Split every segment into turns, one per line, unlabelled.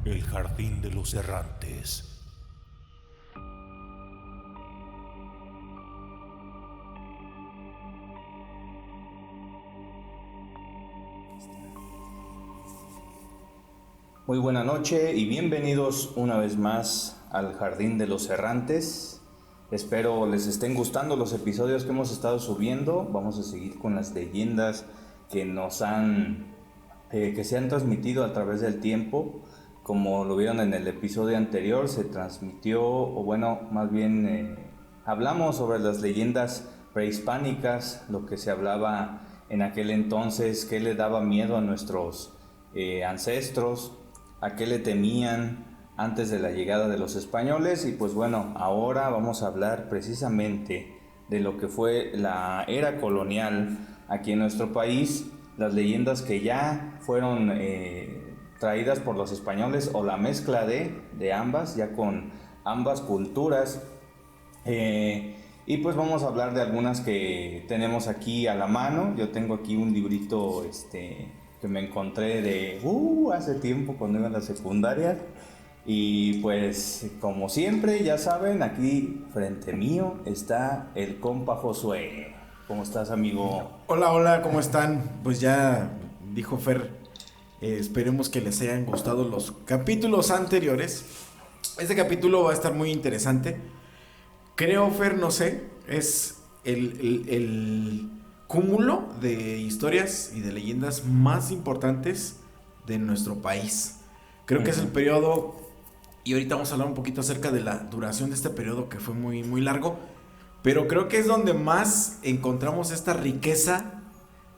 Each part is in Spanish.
El Jardín de los Errantes.
Muy buena noche y bienvenidos una vez más al Jardín de los Errantes. Espero les estén gustando los episodios que hemos estado subiendo. Vamos a seguir con las leyendas que que se han transmitido a través del tiempo. Como lo vieron en el episodio anterior, se transmitió, o bueno, más bien hablamos sobre las leyendas prehispánicas, lo que se hablaba en aquel entonces, qué le daba miedo a nuestros ancestros, a qué le temían antes de la llegada de los españoles. Y pues bueno, ahora vamos a hablar precisamente de lo que fue la era colonial aquí en nuestro país, las leyendas que ya fueron traídas por los españoles, o la mezcla de ambas, ya con ambas culturas. Y pues vamos a hablar de algunas que tenemos aquí a la mano. Yo tengo aquí un librito que me encontré de hace tiempo cuando iba a la secundaria. Y pues como siempre, ya saben, aquí frente mío está el compa Josué. ¿Cómo estás, amigo?
Hola, ¿cómo están? Pues ya dijo Fer, esperemos que les hayan gustado los capítulos anteriores. Este capítulo va a estar muy interesante. Creo, Fer, no sé, es el cúmulo de historias y de leyendas más importantes de nuestro país. Creo que es el periodo, y ahorita vamos a hablar un poquito acerca de la duración de este periodo, que fue muy, muy largo, pero creo que es donde más encontramos esta riqueza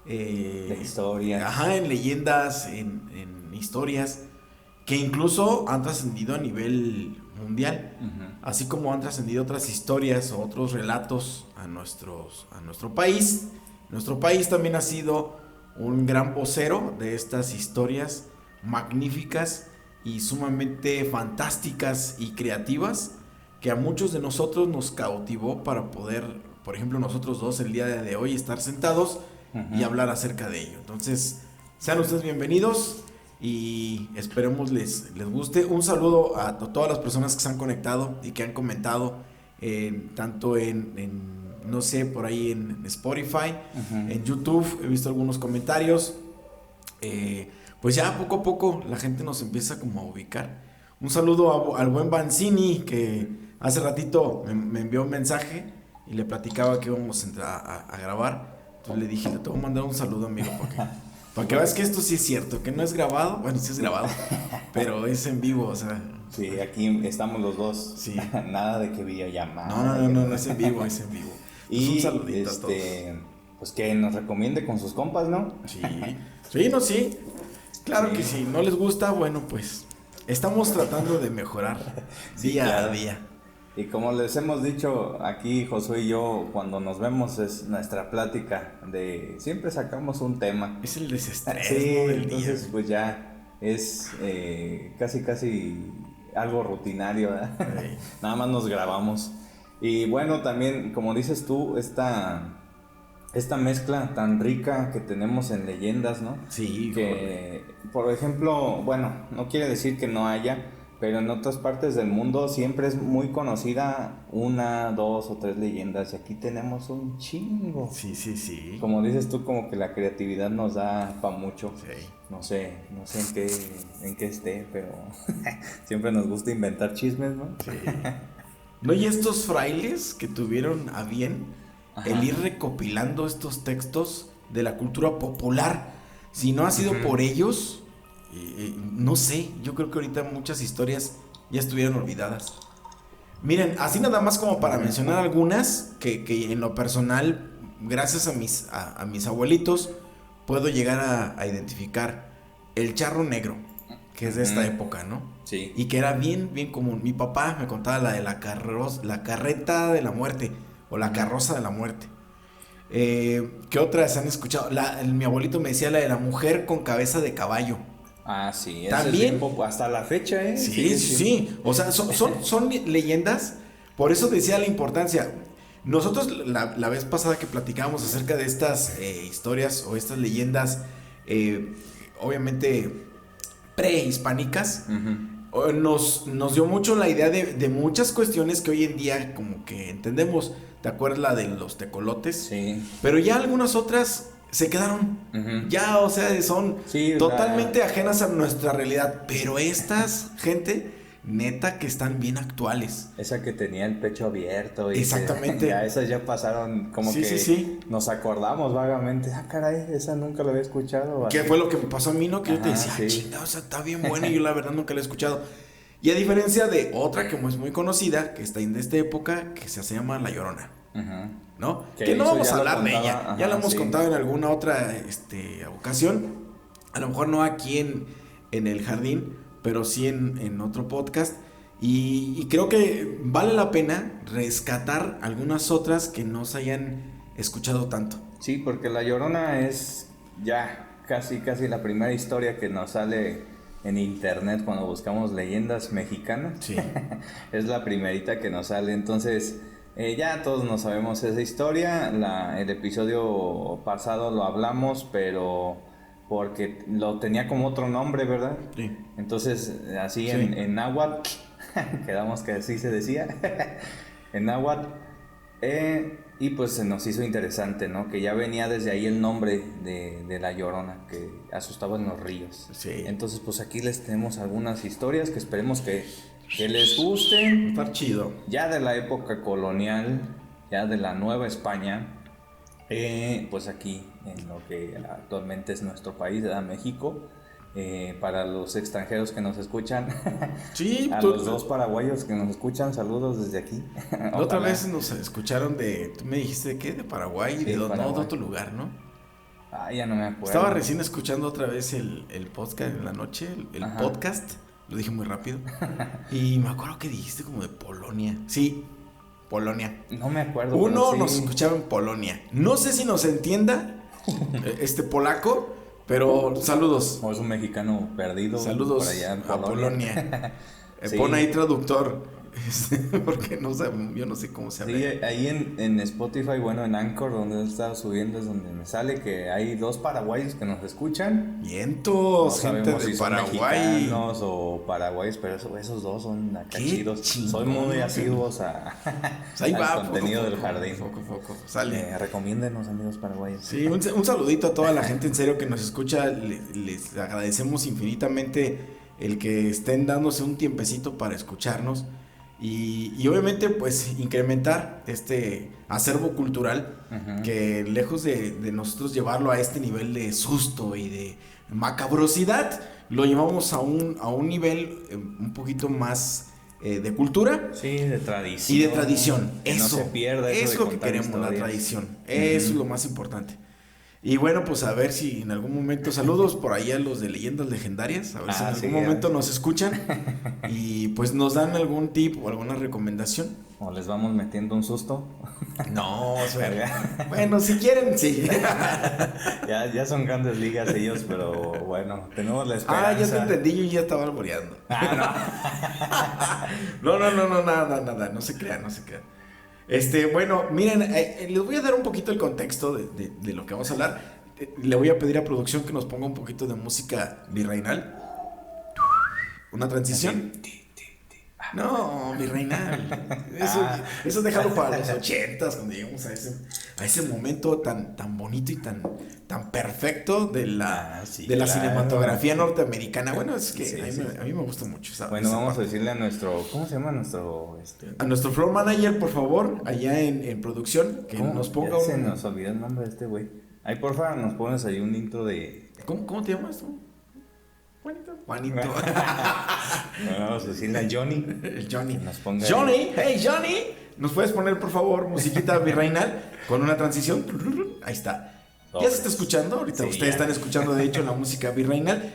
De historia.
Ajá, en leyendas, en historias que incluso han trascendido a nivel mundial, así como han trascendido otras historias o otros relatos a nuestro país. Nuestro país también ha sido un gran vocero de estas historias magníficas y sumamente fantásticas y creativas, que a muchos de nosotros nos cautivó para poder, por ejemplo, nosotros dos el día de hoy estar sentados y hablar acerca de ello. Entonces, sean ustedes bienvenidos y esperemos les guste. Un saludo a todas las personas que se han conectado y que han comentado, tanto no sé, por ahí en Spotify, en YouTube, he visto algunos comentarios. Pues ya poco a poco la gente nos empieza como a ubicar. Un saludo al buen Banzini, que hace ratito me envió un mensaje y le platicaba que íbamos a grabar. Entonces le dije, te voy a mandar un saludo, amigo, para que veas que esto sí es cierto, que no es grabado. Bueno, sí es grabado, pero es en vivo, o sea.
Sí, aquí estamos los dos.
Sí.
Nada de que videollamada.
No, es en vivo, es en vivo.
Y
un saludito a todos.
Pues que nos recomiende con sus compas, ¿no?
Sí. Claro que sí. No les gusta, bueno, pues estamos tratando de mejorar día a día.
Y como les hemos dicho aquí, Josué y yo, cuando nos vemos es nuestra plática de siempre sacamos un tema.
Es el desestrés,
sí,
¿no? Del
entonces
día.
pues ya es casi algo rutinario, ¿verdad? Sí. Nada más nos grabamos. Y bueno, también, como dices tú, esta mezcla tan rica que tenemos en leyendas, ¿no?
Sí.
Que, por ejemplo, bueno, no quiere decir que no haya, pero en otras partes del mundo siempre es muy conocida una, dos o tres leyendas, y aquí tenemos un chingo.
Sí.
Como dices tú, como que la creatividad nos da pa' mucho.
Sí.
No sé en qué esté, pero siempre nos gusta inventar chismes, ¿no?
Sí. ¿No? Y estos frailes que tuvieron a bien el ir recopilando estos textos de la cultura popular, si no ha sido por ellos, no sé, yo creo que ahorita muchas historias ya estuvieran olvidadas. Miren, así nada más como para mencionar algunas que en lo personal, gracias a mis abuelitos, puedo llegar a identificar. El charro negro, que es de esta época, ¿no?
Sí.
Y que era bien común. Mi papá me contaba la de la carreta de la muerte, o la carroza de la muerte. ¿Qué otras han escuchado? Mi abuelito me decía la de la mujer con cabeza de caballo.
Ah, sí,
también
hasta la fecha, ¿eh?
Sí. O sea, son leyendas. Por eso decía la importancia. Nosotros la vez pasada que platicábamos acerca de estas historias o estas leyendas, obviamente prehispánicas,
Ujú.
nos dio mucho la idea de muchas cuestiones que hoy en día como que entendemos. ¿Te acuerdas la de los tecolotes?
Sí.
Pero ya algunas otras se quedaron.
Ujú.
Ya, o sea, son
Sí,
totalmente ajenas a nuestra realidad. Pero estas, gente, neta que están bien actuales.
Esa que tenía el pecho abierto. Y
Exactamente.
ya esas ya pasaron como
Sí,
que
sí, sí.
nos acordamos vagamente. Ah, caray, esa nunca la había escuchado.
¿Qué
así.
fue lo que me pasó a mí, no? Que yo te
Ajá,
decía,
sí.
chingada, o sea, está bien buena y yo la verdad nunca la he escuchado. Y a diferencia de otra que es muy conocida, que está en esta época, que se llama La Llorona,
Ujú.
¿no?
Que
Que no
eso
vamos
ya
a
lo
hablar de
contaba,
ella.
ajá,
Ya la hemos
sí.
contado en alguna otra ocasión. A lo mejor no aquí en el jardín, pero sí en otro podcast. Y creo que vale la pena rescatar algunas otras que no se hayan escuchado tanto.
Sí, porque La Llorona es ya casi la primera historia que nos sale en internet cuando buscamos leyendas mexicanas.
Sí.
Es la primerita que nos sale, entonces ya todos nos sabemos esa historia. El episodio pasado lo hablamos, pero porque lo tenía como otro nombre, ¿verdad?
Sí.
Entonces así
Sí.
en náhuatl, quedamos que así se decía, en náhuatl. Y pues se nos hizo interesante, ¿no? Que ya venía desde ahí el nombre de La Llorona, que asustaba en los ríos.
Sí.
Entonces, pues aquí les tenemos algunas historias que esperemos que les gusten.
Está chido.
Ya de la época colonial, ya de la Nueva España, pues aquí en lo que actualmente es nuestro país, ¿verdad? México. Para los extranjeros que nos escuchan,
Sí,
a los dos paraguayos que nos escuchan, saludos desde aquí.
La otra
Ojalá.
vez nos escucharon tú me dijiste de qué, de Paraguay,
Sí,
de dónde, no, de
Paraguay.
otro lugar, ¿no?
Ya no me acuerdo.
Estaba recién escuchando otra vez el podcast en la noche, el
Ajá.
podcast, lo dije muy rápido, y me acuerdo que dijiste como de Polonia. Sí, Polonia.
No me acuerdo.
Uno
pero sí.
nos escuchaba en Polonia. No sé si nos entienda polaco, pero saludos.
O es un mexicano perdido.
Saludos
por allá en
a Polonia.
Sí.
Pon ahí traductor. Porque no sé, yo no sé cómo se habla.
Sí, ahí en Spotify, bueno, en Anchor, donde he estado subiendo, es donde me sale que hay dos paraguayos que nos escuchan. No
Vientos, gente
sabemos
de
si son
Paraguay.
mexicanos o paraguayos, pero esos dos son acá
Qué
chidos.
chingón,
Soy muy
¿no?
asiduos a,
Pues ahí
al
va,
contenido
poco,
del jardín.
Poco, sale.
Recomiéndenos, amigos paraguayos.
Sí, un saludito a toda la gente en serio que nos escucha. Les agradecemos infinitamente el que estén dándose un tiempecito para escucharnos. Y obviamente pues incrementar este acervo cultural
Ujú.
que lejos de nosotros llevarlo a este nivel de susto y de macabrosidad, lo llevamos a un nivel un poquito más de cultura
Sí, de tradición.
y de tradición.
Que
Eso,
no se pierda eso
es
de
lo que
contar
queremos, la
historias.
tradición. Eso es lo más importante. Y bueno, pues a ver si en algún momento, saludos por ahí a los de Leyendas Legendarias, a ver si en algún
sí,
momento
ya.
nos escuchan y pues nos dan algún tip o alguna recomendación.
O les vamos metiendo un susto.
No, bueno, si quieren, sí.
Ya son grandes ligas ellos, pero bueno, tenemos la esperanza.
Ya te entendí, yo ya estaba alboreando. No, nada, no se crean. Bueno, miren, les voy a dar un poquito el contexto de lo que vamos a hablar. Le voy a pedir a producción que nos ponga un poquito de música virreinal. Una transición. No, virreinal. Eso déjalo para los 80s, cuando llegamos a ese momento tan bonito y tan perfecto de la
Claro.
cinematografía norteamericana. Bueno, es que
Sí,
a mí me gusta mucho.
Bueno,
esa
vamos a
parte.
decirle a nuestro, ¿cómo se llama nuestro?
A nuestro floor manager, por favor, allá en producción, que
¿Cómo?
nos ponga
Ya se nos olvidó el nombre de este güey. Ahí, porfa, nos pones ahí un intro de...
¿Cómo te llamas tú? Juanito.
Vamos a decirle a Johnny.
El Johnny.
Que nos ponga
Johnny, hey Johnny, ¿nos puedes poner por favor musiquita virreinal con una transición? Ahí está. ¿Ya se está escuchando? Ahorita
Sí,
ustedes
ya.
están escuchando de hecho la música virreinal.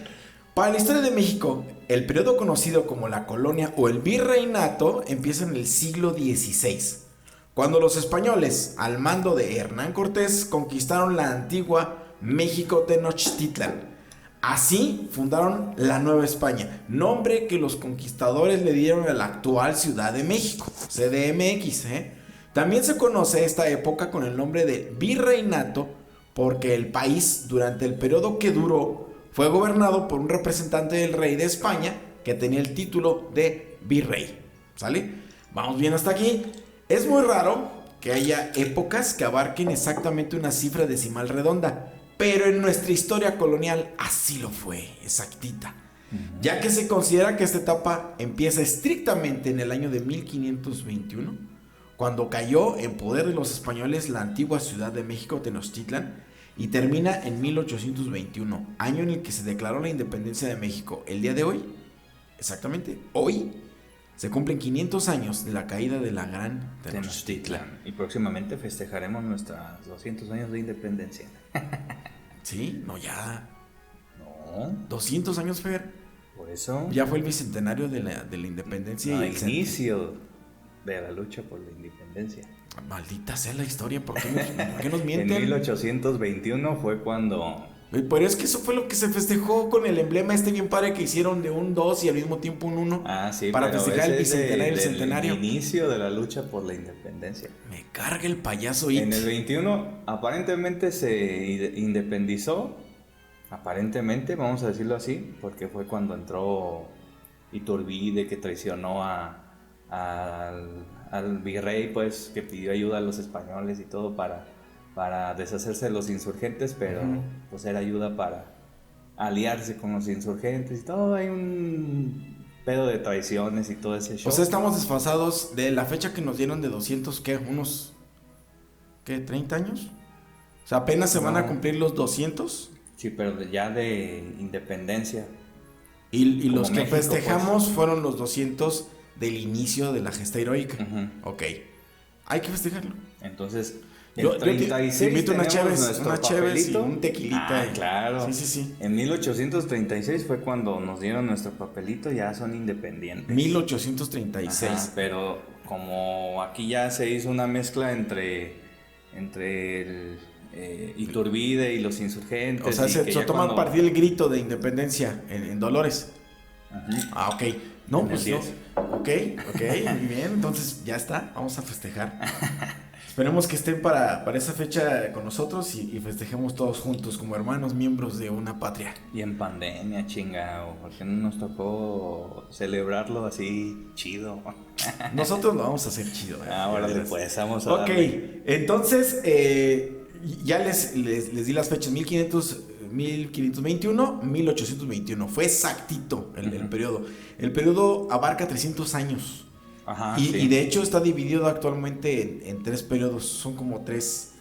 Para la historia de México, el periodo conocido como la colonia o el virreinato empieza en el siglo XVI, cuando los españoles, al mando de Hernán Cortés, conquistaron la antigua México Tenochtitlan. Así fundaron la Nueva España, nombre que los conquistadores le dieron a la actual Ciudad de México, CDMX. También se conoce esta época con el nombre de Virreinato porque el país, durante el periodo que duró, fue gobernado por un representante del rey de España que tenía el título de virrey. ¿Sale? Vamos bien hasta aquí. Es muy raro que haya épocas que abarquen exactamente una cifra decimal redonda, pero en nuestra historia colonial así lo fue, exactita. Ya que se considera que esta etapa empieza estrictamente en el año de 1521, cuando cayó en poder de los españoles la antigua Ciudad de México, Tenochtitlan, y termina en 1821, año en el que se declaró la independencia de México. El día de hoy, exactamente hoy, se cumplen 500 años de la caída de la gran Tenochtitlan.
Y próximamente festejaremos nuestros 200 años de independencia.
¿Sí? No, ya.
No.
200 años, Fer.
Por eso.
Ya fue el bicentenario de la independencia.
No,
y el
inicio de la lucha por la independencia.
Maldita sea la historia, ¿por qué nos mienten?
En 1821 fue cuando...
Pero es que eso fue lo que se festejó con el emblema bien padre que hicieron de un 2 y al mismo tiempo un 1.
Ah, sí,
para
pero
festejar el
ese
bicentenario y el
del
centenario.
Inicio de la lucha por la independencia.
Me carga el payaso It.
En el 21 aparentemente se independizó. Aparentemente, vamos a decirlo así, porque fue cuando entró Iturbide, que traicionó al virrey, pues, que pidió ayuda a los españoles y todo para deshacerse de los insurgentes, pero pues era ayuda para aliarse con los insurgentes y todo. Hay un pedo de traiciones y todo ese show.
O sea, estamos desfasados de la fecha que nos dieron de 200, ¿qué? Unos, ¿qué? ¿30 años? O sea, apenas se van a cumplir los 200.
Sí, pero ya de independencia.
Y los que
México,
festejamos
pues,
fueron los 200 del inicio de la gesta heroica. Ok. Hay que festejarlo.
Entonces,
Yo
en 36
te invito unas
tenemos
cheves
nuestro
y
papelito.
un tequilita.
Claro.
Sí.
En 1836 fue cuando nos dieron nuestro papelito, ya son independientes.
1836.
Ajá, pero como aquí ya se hizo una mezcla entre el Iturbide y los insurgentes.
O sea, se toma a partir el grito de independencia en Dolores.
Ajá.
Ok. No,
En
pues
el
no.
10.
Ok, muy bien. Entonces ya está. Vamos a festejar. Esperemos que estén para esa fecha con nosotros y festejemos todos juntos como hermanos, miembros de una patria.
Y en pandemia, chingao, porque no nos tocó celebrarlo así chido.
Nosotros lo vamos a hacer chido.
Ahora pues, vamos a
Ok,
darle.
entonces ya les di las fechas 1521, 1821. Fue exactito el periodo. El periodo abarca 300 años.
Ajá,
Y de hecho está dividido actualmente en 3 periodos. Son como tres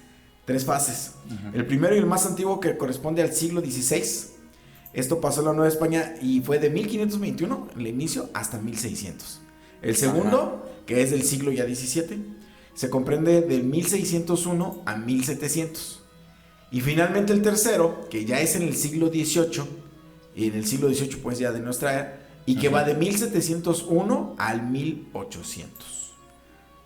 fases. El primero y el más antiguo, que corresponde al siglo XVI. Esto pasó en la Nueva España y fue de 1521, el inicio, hasta 1600. El segundo, que es del siglo ya XVII, se comprende del 1601 a 1700. Y finalmente el tercero, que ya es en el siglo XVIII, y en el siglo XVIII pues ya de nuestra era, y que va de 1701 al 1800.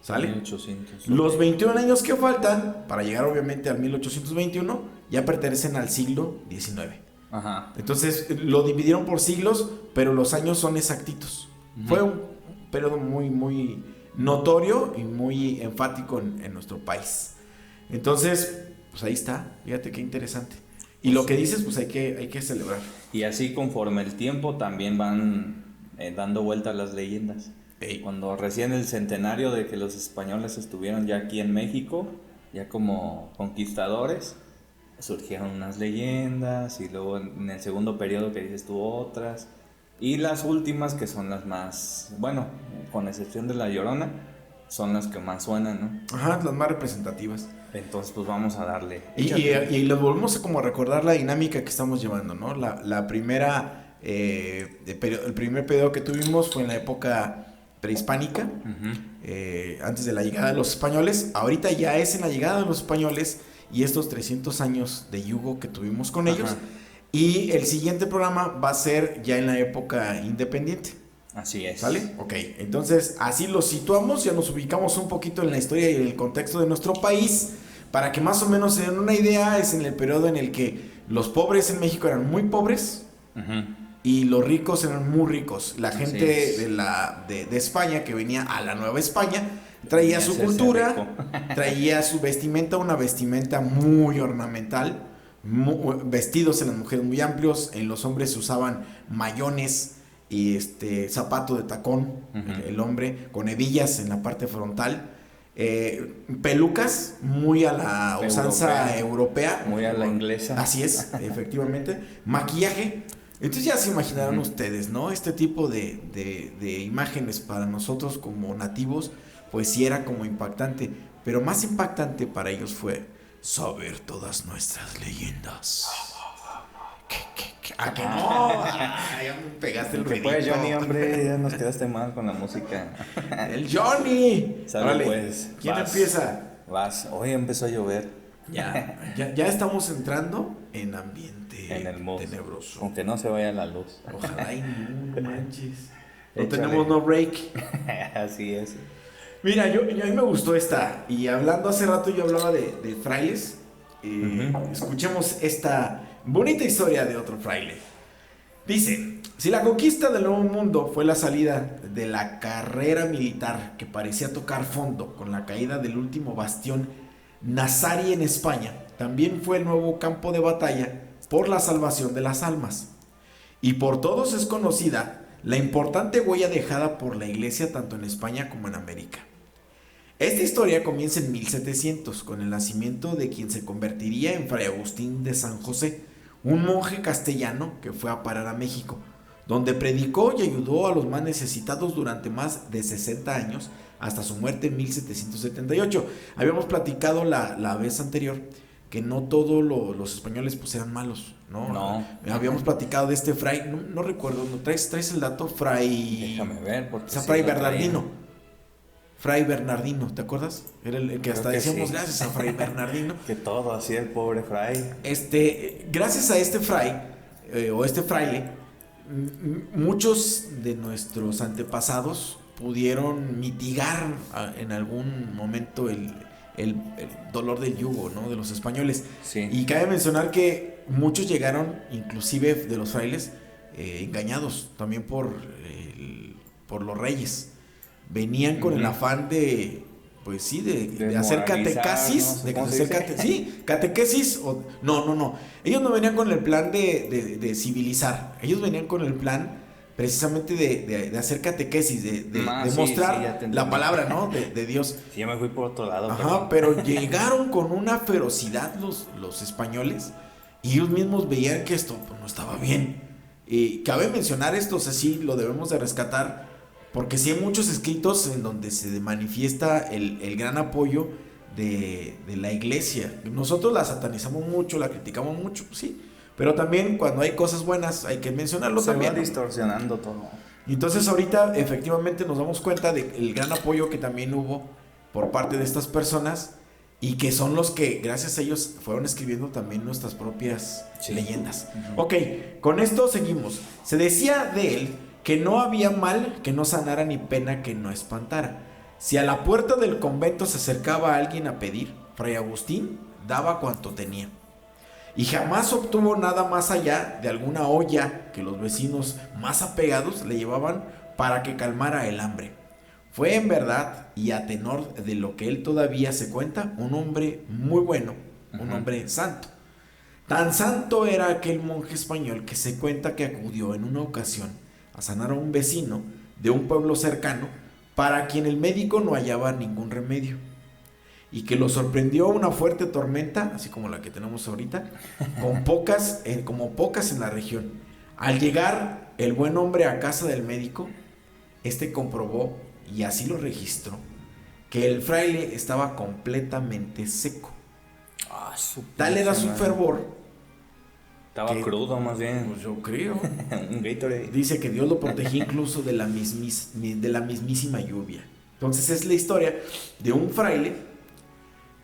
¿Sale?
1800.
Los 21 años que faltan, para llegar obviamente al 1821, ya pertenecen al siglo XIX.
Ajá.
Entonces lo dividieron por siglos, pero los años son exactitos. Fue un periodo muy, muy notorio y muy enfático en nuestro país. Entonces, pues ahí está. Fíjate qué interesante. Y lo que dices, pues hay que celebrar.
Y así conforme el tiempo también van dando vueltas las leyendas. Cuando recién el centenario de que los españoles estuvieron ya aquí en México, ya como conquistadores, surgieron unas leyendas, y luego en el segundo periodo que dices tú otras, y las últimas, que son las más, bueno, con excepción de La Llorona, son las que más suenan, ¿no?
Ajá, las más representativas.
Entonces pues vamos a darle.
Y les volvemos a como recordar la dinámica que estamos llevando, ¿no? La primera, el primer periodo que tuvimos fue en la época prehispánica, antes de la llegada de los españoles. Ahorita ya es en la llegada de los españoles y estos 300 años de yugo que tuvimos con ellos. Y el siguiente programa va a ser ya en la época independiente.
Así es.
¿Vale? Ok, entonces así lo situamos, ya nos ubicamos un poquito en la historia y en el contexto de nuestro país, para que más o menos se den una idea. Es en el periodo en el que los pobres en México eran muy pobres y los ricos eran muy ricos. La gente de España que venía a la Nueva España traía su cultura, traía su vestimenta, una vestimenta muy ornamental, vestidos en las mujeres muy amplios, en los hombres se usaban mayones y zapato de tacón, el hombre, con hebillas en la parte frontal, pelucas muy a la usanza europea,
muy a la inglesa.
Así es, efectivamente, maquillaje. Entonces ya se imaginarán ustedes, ¿no? Este tipo de imágenes para nosotros como nativos, pues sí era como impactante, pero más impactante para ellos fue saber todas nuestras leyendas. ¿A que no? Ya me pegaste el ruidito.
Pues Johnny, hombre, ya nos quedaste mal con la música.
¡El Johnny!
Sale pues.
¿Quién empieza?
Vas. Hoy empezó a llover.
Ya estamos entrando en ambiente
en el mood
tenebroso.
Aunque no se vaya la luz.
Ojalá y no manches. No tenemos no break.
Así es.
Mira, a mí me gustó esta. Y hablando hace rato yo hablaba de frailes. Escuchemos esta bonita historia de otro fraile. Dice: si la conquista del Nuevo Mundo fue la salida de la carrera militar que parecía tocar fondo con la caída del último bastión nazarí en España, también fue el nuevo campo de batalla por la salvación de las almas. Y por todos es conocida la importante huella dejada por la Iglesia tanto en España como en América. Esta historia comienza en 1700 con el nacimiento de quien se convertiría en Fray Agustín de San José, un monje castellano que fue a parar a México, donde predicó y ayudó a los más necesitados durante más de 60 años hasta su muerte en 1778. Habíamos platicado la vez anterior que no todos los españoles pues eran malos, ¿no? Habíamos platicado de este fray, no recuerdo, ¿no? ¿Traes el dato? Fray...
Déjame ver, porque...
Fray Bernardino. Fray Bernardino, ¿te acuerdas? Era el que hasta decíamos gracias a Fray Bernardino.
Que todo hacía el pobre fray.
Gracias a este fray, o este fraile, muchos de nuestros antepasados pudieron mitigar en algún momento el dolor del yugo, ¿no? De los españoles.
Sí.
Y cabe mencionar que muchos llegaron, inclusive de los frailes, engañados también por los reyes. Venían con el afán de, pues sí, de hacer catequesis,
¿no?
Catequesis. No. Ellos no venían con el plan de civilizar. Ellos venían con el plan precisamente de hacer catequesis, de mostrar la palabra, ¿no? De Dios.
Sí, ya me fui por otro lado.
Ajá, pero llegaron con una ferocidad los españoles y ellos mismos veían que esto pues, no estaba bien. Cabe mencionar esto, o sea, sí, lo debemos de rescatar. Porque sí hay muchos escritos en donde se manifiesta el gran apoyo de la iglesia. Nosotros la satanizamos mucho, la criticamos mucho, sí. Pero también cuando hay cosas buenas hay que mencionarlo también.
Se va distorsionando todo.
Entonces ahorita efectivamente nos damos cuenta del gran apoyo que también hubo por parte de estas personas. Y que son los que, gracias a ellos, fueron escribiendo también nuestras propias leyendas. Ok, con esto seguimos. Se decía de él que no había mal que no sanara ni pena que no espantara. Si a la puerta del convento se acercaba alguien a pedir, Fray Agustín daba cuanto tenía. Y jamás obtuvo nada más allá de alguna olla que los vecinos más apegados le llevaban para que calmara el hambre. Fue en verdad, y a tenor de lo que él todavía se cuenta, un hombre muy bueno, un hombre santo. Tan santo era aquel monje español que se cuenta que acudió en una ocasión a sanar a un vecino de un pueblo cercano para quien el médico no hallaba ningún remedio y que lo sorprendió una fuerte tormenta, así como la que tenemos ahorita, como pocas en la región. Al llegar el buen hombre a casa del médico, comprobó, y así lo registró, que el fraile estaba completamente seco. Tal era su fervor.
Estaba crudo más bien.
Pues yo creo.
Un Gatorade.
Dice que Dios lo protegía incluso de la mismísima lluvia. Entonces es la historia de un fraile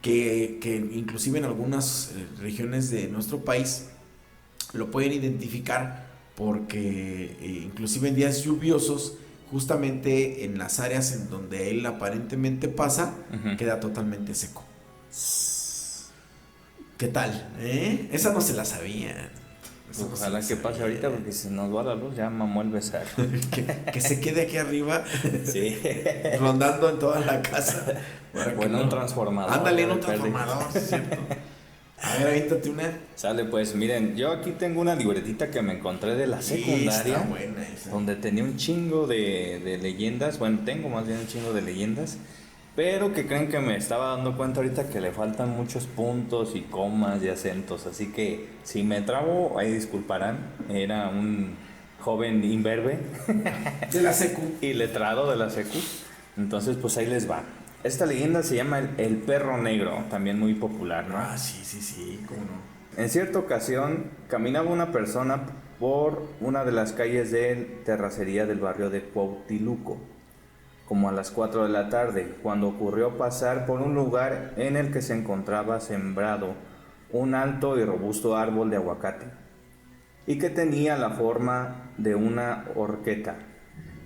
que inclusive en algunas regiones de nuestro país lo pueden identificar porque inclusive en días lluviosos, justamente en las áreas en donde él aparentemente pasa, queda totalmente seco. ¿Qué tal? Esa no se la sabían.
Ojalá que pase ahorita porque si nos va la luz ya mamó el besar.
que se quede aquí arriba.
Sí.
Rondando en toda la casa.
Bueno, un transformador.
Ándale, en un transformador, ¿cierto? A ver, avítate una.
Sale, pues, miren, yo aquí tengo una libretita que me encontré de la secundaria.
Está buena esa.
Donde tenía un chingo de leyendas. Bueno, tengo más bien un chingo de leyendas. Pero que creen que me estaba dando cuenta ahorita que le faltan muchos puntos y comas y acentos. Así que si me trabo, ahí disculparán. Era un joven imberbe
De la secu.
y letrado de la secu. Entonces, pues ahí les va. Esta leyenda se llama el perro negro, también muy popular, ¿no?
Ah, sí, cómo no.
En cierta ocasión, caminaba una persona por una de las calles de terracería del barrio de Cuautiluco, como a las 4 de la tarde, cuando ocurrió pasar por un lugar en el que se encontraba sembrado un alto y robusto árbol de aguacate, y que tenía la forma de una horqueta.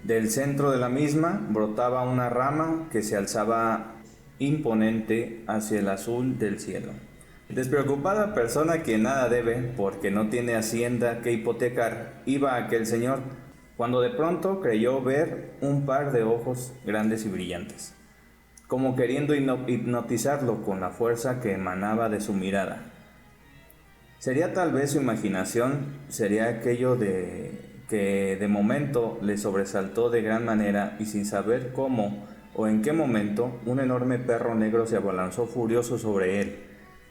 Del centro de la misma brotaba una rama que se alzaba imponente hacia el azul del cielo. Despreocupada persona que nada debe, porque no tiene hacienda que hipotecar, iba aquel señor, cuando de pronto creyó ver un par de ojos grandes y brillantes, como queriendo hipnotizarlo con la fuerza que emanaba de su mirada. ¿Sería tal vez su imaginación? ¿Sería aquello que de momento le sobresaltó de gran manera y sin saber cómo o en qué momento un enorme perro negro se abalanzó furioso sobre él,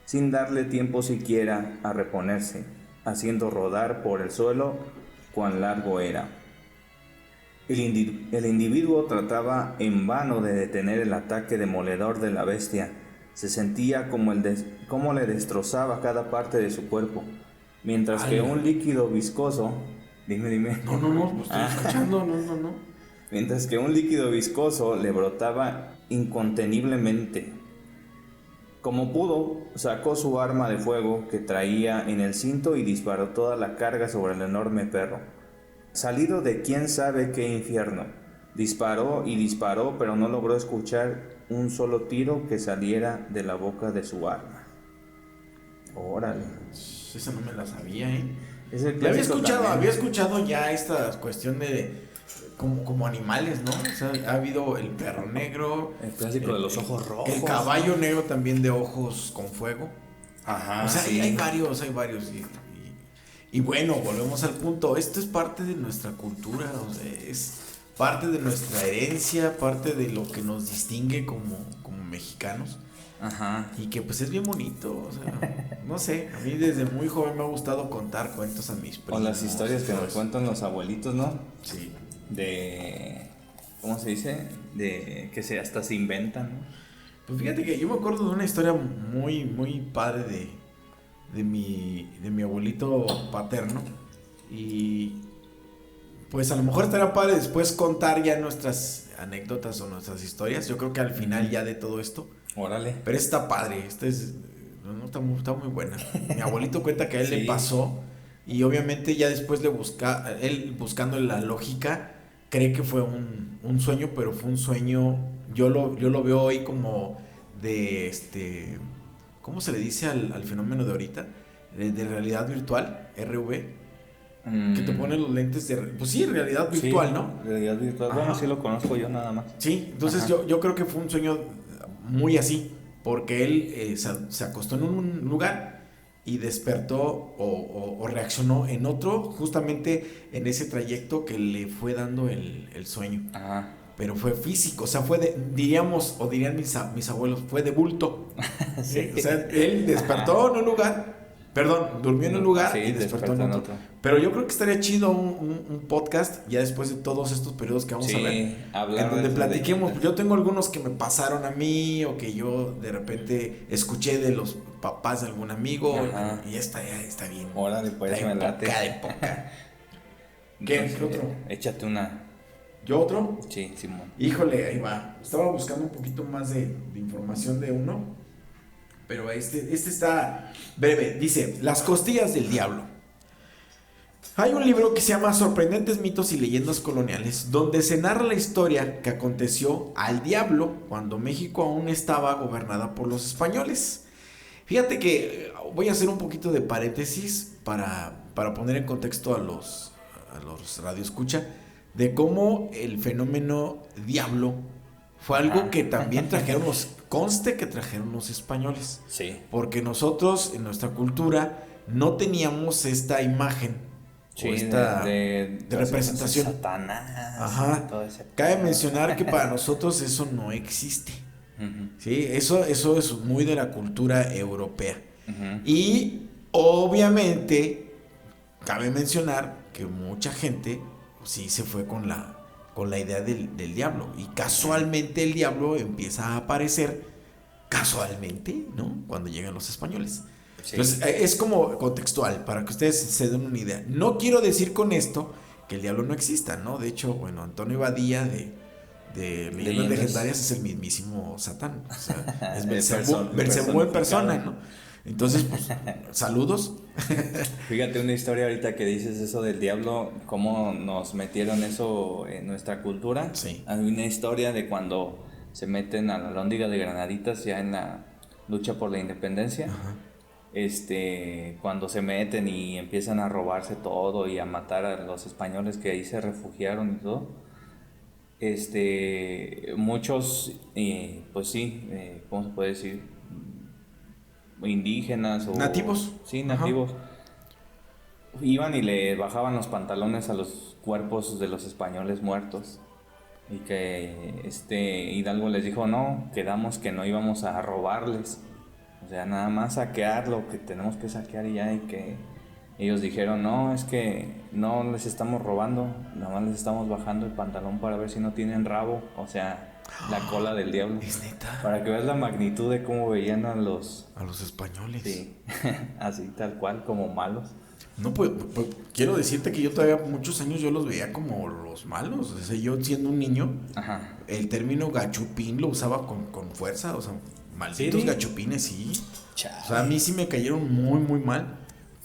sin darle tiempo siquiera a reponerse, haciendo rodar por el suelo cuán largo era? El individuo trataba en vano de detener el ataque demoledor de la bestia. Se sentía como le destrozaba cada parte de su cuerpo, mientras que un líquido viscoso... Dime.
No, pues estoy escuchando, no.
Mientras que un líquido viscoso le brotaba inconteniblemente. Como pudo, sacó su arma de fuego que traía en el cinto y disparó toda la carga sobre el enorme perro. Salido de quién sabe qué infierno, disparó y disparó, pero no logró escuchar un solo tiro que saliera de la boca de su arma. Órale.
Esa no me la sabía, ¿eh?
Es el
Ya
clásico también.
había escuchado ya esta cuestión de como animales, ¿no? O sea, ha habido el perro negro,
El clásico de los ojos rojos.
el caballo negro también de ojos con fuego.
Ajá,
O sea,
sí.
hay varios. Y bueno, volvemos al punto. Esto es parte de nuestra cultura, o sea, es parte de nuestra herencia, parte de lo que nos distingue como mexicanos.
Ajá.
Y que pues es bien bonito, o sea, no sé, a mí desde muy joven me ha gustado contar cuentos a mis
O
primos.
las historias que nos cuentan los abuelitos, ¿no?
Sí.
¿Cómo se dice? De que hasta se inventan, ¿no?
Pues fíjate que yo me acuerdo de una historia muy, muy padre de mi abuelito paterno. Y pues a lo mejor estaría padre después contar ya nuestras anécdotas o nuestras historias. Yo creo que al final ya de todo esto.
Órale.
Pero está padre, está muy buena. Mi abuelito cuenta que a él le pasó y obviamente ya después él buscando la lógica, cree que fue un sueño, pero fue un sueño, yo lo veo hoy como de ¿cómo se le dice al fenómeno de ahorita? De realidad virtual, RV, que te ponen los lentes pues sí, realidad virtual,
sí,
¿no?
Realidad virtual. Bueno,
Ajá.
sí lo conozco yo nada más.
Sí, entonces
Ajá.
yo creo que fue un sueño muy así, porque él se acostó en un lugar y despertó o reaccionó en otro, justamente en ese trayecto que le fue dando el sueño.
Ajá.
Pero fue físico, o sea, dirían mis abuelos, fue de bulto.
Sí.
O sea, él despertó en un lugar, durmió en un lugar
Sí,
y despertó en otro. Pero yo creo que estaría chido un podcast, ya después de todos estos periodos que vamos a ver, en donde platiquemos. Yo tengo algunos que me pasaron a mí o que yo de repente escuché de los papás de algún amigo.
Ajá.
Y está bien.
Órale, pues
Está
me
de
late.
poca. ¿Qué otro?
Échate una.
¿Yo otro?
Sí, Simón.
Híjole, ahí va. Estaba buscando un poquito más de información de uno, pero este está breve. Dice, Las costillas del diablo. Hay un libro que se llama Sorprendentes mitos y leyendas coloniales, donde se narra la historia que aconteció al diablo cuando México aún estaba gobernada por los españoles. Fíjate que voy a hacer un poquito de paréntesis para poner en contexto a los radioescucha de cómo el fenómeno diablo fue algo
Ajá.
que también conste que trajeron los españoles.
Sí.
Porque nosotros, en nuestra cultura, no teníamos esta imagen
Sí,
o esta de representación.
Satanás.
Ajá.
Todo ese
Cabe
pedo.
mencionar que para nosotros eso no existe.
Ujú,
¿Sí? Eso es muy de la cultura europea.
ujú.
Y obviamente, cabe mencionar que mucha gente sí se fue con la idea del diablo. Y casualmente el diablo empieza a aparecer, casualmente, ¿no? Cuando llegan los españoles.
Sí.
Entonces, es como contextual, para que ustedes se den una idea. No quiero decir con esto que el diablo no exista, ¿no? De hecho, bueno, Antonio Badía de Leyendas Legendarias es el mismísimo Satán. O sea, es Belcebú en persona, ¿no? Entonces, pues, saludos.
Fíjate una historia ahorita que dices eso del diablo, cómo nos metieron eso en nuestra cultura.
Sí.
Hay una historia de cuando se meten a la Alhóndiga de Granaditas ya en la lucha por la independencia.
Ajá.
Cuando se meten y empiezan a robarse todo y a matar a los españoles que ahí se refugiaron y todo. Muchos, pues sí, ¿cómo se puede decir? Indígenas o
Nativos.
Sí, nativos. Iban y le bajaban los pantalones a los cuerpos de los españoles muertos. Y que Hidalgo les dijo, no, quedamos que no íbamos a robarles. O sea, nada más saquear lo que tenemos que saquear y ya. Y que ellos dijeron, no, es que no les estamos robando, nada más les estamos bajando el pantalón para ver si no tienen rabo. O sea, la cola del diablo.
Es neta.
Para que veas la magnitud de cómo veían a los
españoles.
Sí, así tal cual, como malos.
No, pues, quiero decirte que yo todavía muchos años yo los veía como los malos. O sea, yo siendo un niño,
Ajá.
el término gachupín lo usaba con fuerza. O sea, malditos
¿Sí?
Gachupines, sí.
Chale.
O sea, a mí sí me cayeron muy, muy mal.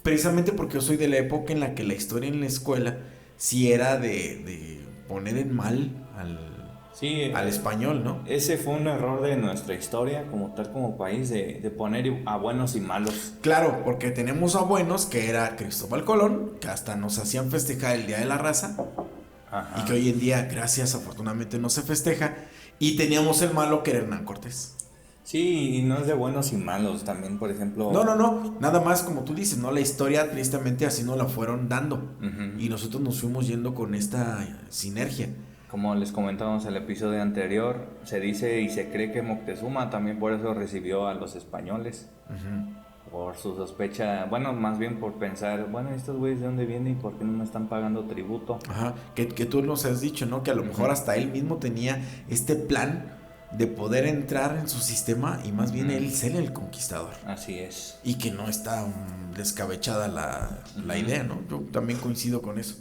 Precisamente porque yo soy de la época en la que la historia en la escuela sí era de poner en mal al español, ¿no?
Ese fue un error de nuestra historia, como tal, como país, de poner a buenos y malos.
Claro, porque tenemos a buenos, que era Cristóbal Colón, que hasta nos hacían festejar el Día de la Raza,
Ajá.
y que hoy en día, gracias, afortunadamente no se festeja. Y teníamos el malo, que era Hernán Cortés.
Sí, y no es de buenos y malos, también, por ejemplo...
No, nada más como tú dices, ¿no? La historia, tristemente, así nos la fueron dando.
Ujú.
Y nosotros nos fuimos yendo con esta sinergia.
Como les comentábamos en el episodio anterior, se dice y se cree que Moctezuma también por eso recibió a los españoles. Por su sospecha, bueno, más bien por pensar, bueno, estos güeyes de dónde vienen y por qué no me están pagando tributo.
Ajá, que tú nos has dicho, ¿no? Que a lo mejor hasta él mismo tenía este plan de poder entrar en su sistema y más bien él ser el conquistador.
Así es.
Y que no está descabechada la idea, ¿no? Yo también coincido con eso.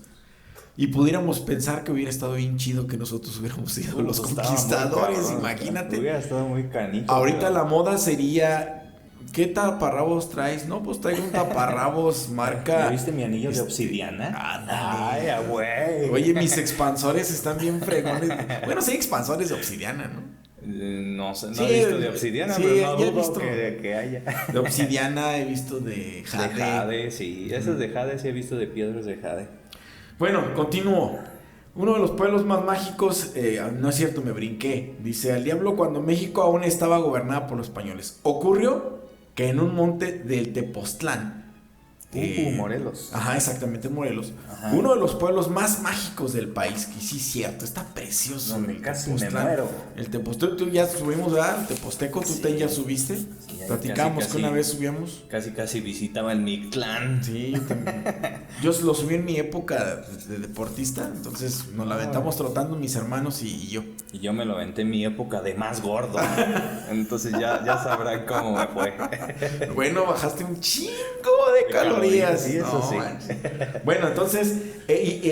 Y pudiéramos pensar que hubiera estado bien chido que nosotros hubiéramos sido los conquistadores, imagínate.
Hubiera estado muy canijo.
Ahorita la moda sería... ¿Qué taparrabos traes? No, pues traigo un taparrabos marca...
¿Ya viste mi anillo de obsidiana?
Ándale.
Ay, güey.
Oye, mis expansores están bien fregones. Bueno, sí, expansores de obsidiana, ¿no?
No sé, no
Sí,
he visto de obsidiana,
sí,
pero no
ya he
dudo
visto.
que haya.
De obsidiana he visto de jade.
De jade, sí. Esos de jade sí he visto de piedras de jade.
Bueno, continúo. Uno de los pueblos más mágicos, no es cierto, me brinqué. Dice, al diablo cuando México aún estaba gobernada por los españoles. Ocurrió que en un monte del Tepoztlán,
Morelos.
Ajá, exactamente, Morelos.
Ajá.
Uno de los pueblos más mágicos del país, que sí es cierto, está precioso.
Donde
el
casi me
Tepoztlán.
muero.
El Teposteco, tú ya subimos, ¿verdad? El Teposteco, tú
Sí.
ya subiste.
ya
Platicamos
casi,
que una vez subíamos.
Casi visitaba el Mictlán.
Sí, yo también. Yo lo subí en mi época de deportista, entonces nos la aventamos trotando mis hermanos y yo.
Y yo me lo aventé en mi época de más gordo. Entonces ya sabrán cómo me fue.
Bueno, bajaste un chingo de calorías.
Sí, eso
No,
sí.
manches. Bueno, entonces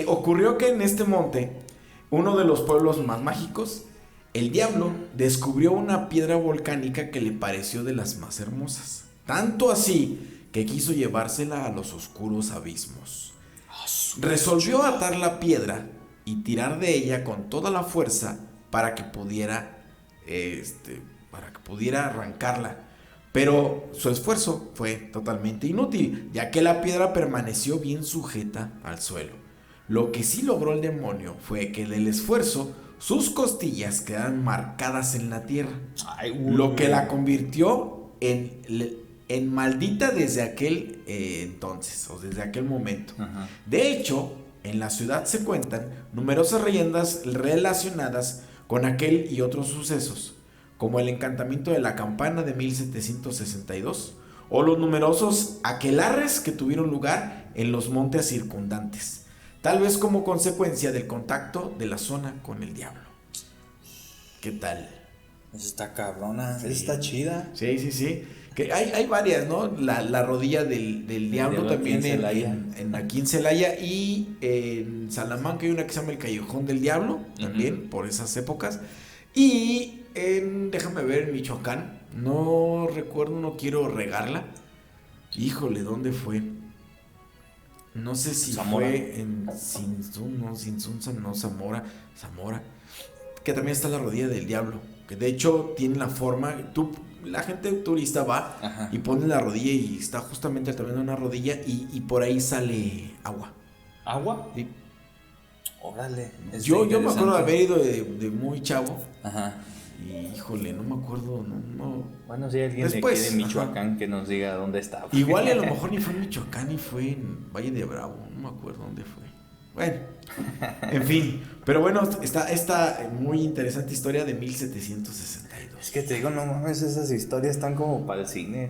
ocurrió que en este monte, uno de los pueblos más mágicos, el diablo descubrió una piedra volcánica que le pareció de las más hermosas. Tanto así que quiso llevársela a los oscuros abismos. Resolvió atar la piedra y tirar de ella con toda la fuerza para que pudiera arrancarla. Pero su esfuerzo fue totalmente inútil, ya que la piedra permaneció bien sujeta al suelo. Lo que sí logró el demonio fue que del esfuerzo sus costillas quedaban marcadas en la tierra,
Ay,
lo que la convirtió en maldita desde aquel entonces, o desde aquel momento.
Ajá.
De hecho, en la ciudad se cuentan numerosas leyendas relacionadas con aquel y otros sucesos, como el encantamiento de la campana de 1762, o los numerosos aquelarres que tuvieron lugar en los montes circundantes, tal vez como consecuencia del contacto de la zona con el diablo. ¿Qué tal?
Esa está cabrona,
Sí.
esa está chida.
Sí, sí, sí. Que hay varias, ¿no? La rodilla del diablo también
aquí en Celaya.
aquí en Celaya, y en Salamanca hay una que se llama el Callejón del Diablo, también por esas épocas. Y déjame ver, en Michoacán, no recuerdo, no quiero regarla. Híjole, ¿dónde fue? No sé si
Zamora.
fue en Sinsunza, no, Zamora, que también está la rodilla del diablo, que de hecho tiene la forma, la gente turista va
Ajá.
y pone la rodilla y está justamente al tamaño de una rodilla, y por ahí sale agua.
¿Agua?
Sí.
Órale.
Yo me acuerdo de haber ido de muy chavo,
Ajá.
y híjole, no me acuerdo, no.
Bueno, si hay alguien
Después,
de aquí de Michoacán que nos diga dónde está.
Igual y a lo mejor ni fue en Michoacán, ni fue en Valle de Bravo, no me acuerdo dónde fue. Bueno, en fin, pero bueno, está esta muy interesante historia de 1762.
Es que te digo, no mames, esas historias están como para el cine.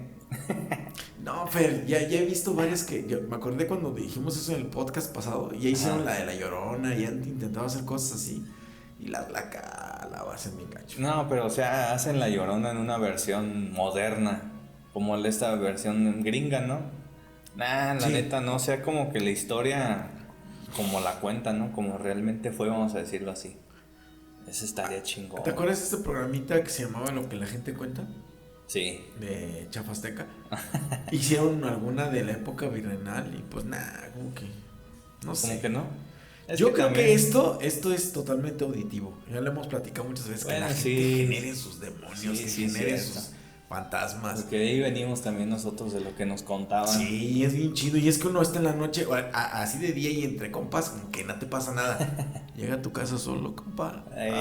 No, Fer, ya he visto varias que yo me acordé cuando dijimos eso en el podcast pasado. Ya hicieron la de La Llorona, y han intentado hacer cosas así, y la hacen bien gacho.
No, pero o sea, hacen La Llorona en una versión moderna, como esta versión gringa, ¿no? Nah, la
Sí.
neta, no, o sea, como que la historia, como la cuentan, ¿no? Como realmente fue, vamos a decirlo así. Eso estaría chingón.
¿Te acuerdas de este programita que se llamaba Lo que la gente cuenta?
Sí.
De Chafasteca. Hicieron alguna de la época virreinal y pues nada, como que no sé.
¿Cómo que no? Es
Yo creo
también-
que esto es totalmente auditivo. Ya lo hemos platicado muchas veces, que
Bueno,
la gente
sí.
genere sus demonios,
Sí,
que
sí,
genere
cierto.
sus fantasmas.
Porque de ahí venimos también nosotros de lo que nos contaban.
Sí, es bien chido. Y es que uno está en la noche, así de día y entre compas, como que no te pasa nada. Llega a tu casa solo, compa.
Ay.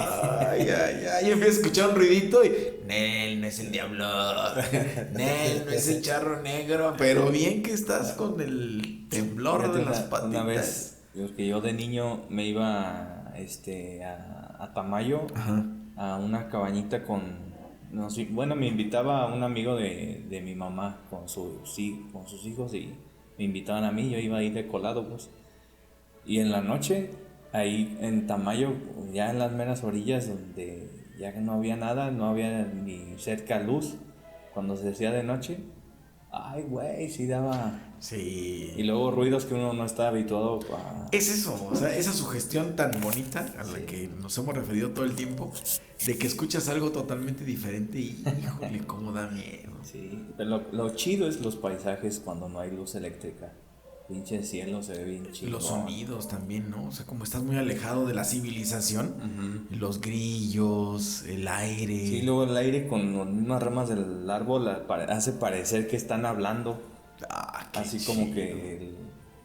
Ay. Empieza a escuchar un ruidito y Nel, no es el diablo. Nel, no es el charro negro. Pero bien que estás con el temblor
Fíjate,
de las patitas.
Una vez, porque yo de niño me iba a Tamayo,
Ajá.
a una cabañita con... No sé, bueno, me invitaba a un amigo de mi mamá con sus hijos, y me invitaban a mí, yo iba ahí de colado, pues. Y en la noche, ahí en Tamayo, ya en las meras orillas donde ya no había nada, no había ni cerca luz, cuando se hacía de noche, ay, güey, sí daba...
Sí.
Y luego ruidos que uno no está habituado a...
Es eso, o sea, esa sugestión tan bonita a la
Sí.
que nos hemos referido todo el tiempo, de que escuchas algo totalmente diferente y híjole, cómo da miedo.
Sí, pero lo chido es los paisajes cuando no hay luz eléctrica. Pinche cielo se ve bien
Y
chido.
los sonidos también, ¿no? O sea, como estás muy alejado de la civilización, los grillos, el aire.
Sí, luego el aire con unas ramas del árbol hace parecer que están hablando.
Ah, qué
Así como
chido.
que...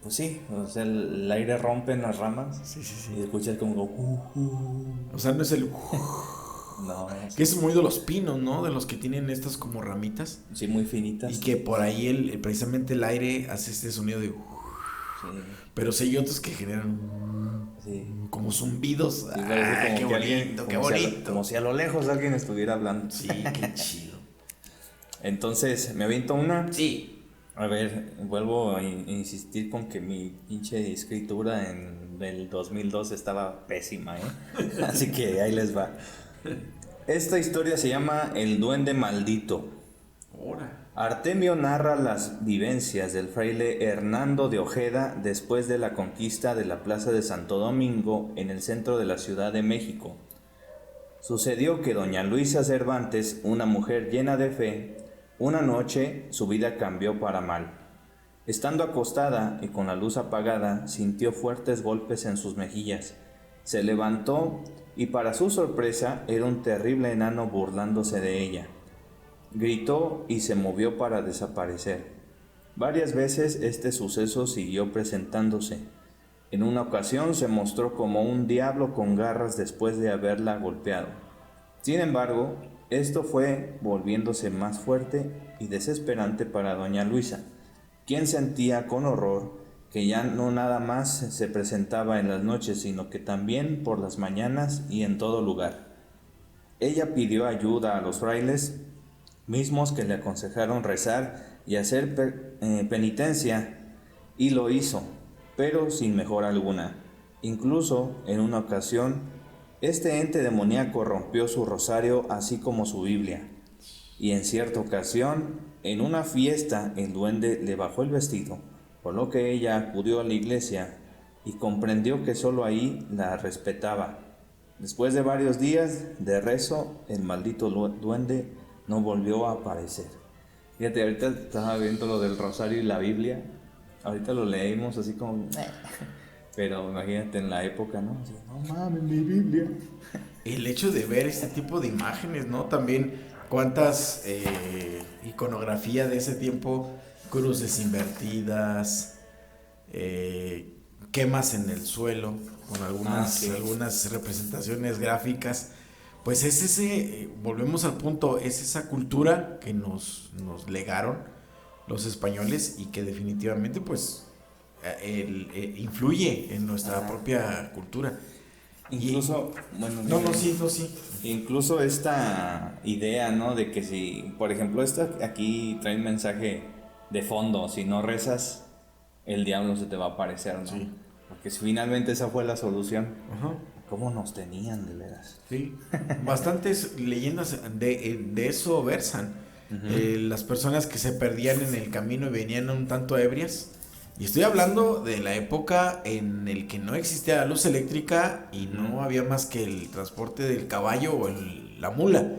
Pues sí, o sea, el aire rompe en las ramas.
Sí, sí,
Y
sí.
escuchas como...
O sea, no es el...
No,
Que es muy de los pinos, ¿no? De los que tienen estas como ramitas.
sí, muy finitas.
Y que por ahí precisamente el aire hace este sonido de...
Sí,
Pero sí hay otros que generan
sí.
como zumbidos.
Sí, parece como
qué
que alguien-
bonito, qué
como si a lo-
bonito.
como si a lo lejos alguien estuviera hablando.
Sí, qué chido.
Entonces, me aviento una.
Sí.
A ver, vuelvo a insistir con que mi pinche escritura en el 2002 estaba pésima, ¿eh? Así que ahí les va. Esta historia se llama El Duende Maldito.
Ahora.
Artemio narra las vivencias del fraile Hernando de Ojeda después de la conquista de la Plaza de Santo Domingo en el centro de la Ciudad de México. Sucedió que doña Luisa Cervantes, una mujer llena de fe, una noche su vida cambió para mal. Estando acostada y con la luz apagada, sintió fuertes golpes en sus mejillas. Se levantó y para su sorpresa era un terrible enano burlándose de ella. Gritó y se movió para desaparecer. Varias veces este suceso siguió presentándose. En una ocasión se mostró como un diablo con garras después de haberla golpeado. Sin embargo, esto fue volviéndose más fuerte y desesperante para doña Luisa, quien sentía con horror que ya no nada más se presentaba en las noches, sino que también por las mañanas y en todo lugar. Ella pidió ayuda a los frailes mismos, que le aconsejaron rezar y hacer penitencia, y lo hizo, pero sin mejora alguna. Incluso en una ocasión, este ente demoníaco rompió su rosario así como su Biblia, y en cierta ocasión, en una fiesta, el duende le bajó el vestido, por lo que ella acudió a la iglesia y comprendió que solo ahí la respetaba. Después de varios días de rezo, el maldito duende no volvió a aparecer. Fíjate, ahorita estaba viendo lo del rosario y la Biblia. Ahorita lo leímos así como... Pero imagínate en la época, ¿no? Así, no mames, mi Biblia.
El hecho de ver este tipo de imágenes, ¿no? También cuántas iconografía de ese tiempo, cruces invertidas, quemas en el suelo, con algunas representaciones gráficas. Pues es ese, volvemos al punto, es esa cultura que nos legaron los españoles y que definitivamente pues influye en nuestra propia cultura.
Incluso, bueno,
sí.
Incluso esta idea, ¿no? De que si, por ejemplo, aquí trae un mensaje de fondo: si no rezas, el diablo se te va a aparecer, ¿no?
Sí.
Porque si finalmente esa fue la solución.
Ajá.
¿Cómo nos tenían, de veras?
Sí, bastantes leyendas de eso versan. Las personas que se perdían en el camino y venían un tanto ebrias. Y estoy hablando de la época en el que no existía la luz eléctrica y no había más que el transporte del caballo o la mula.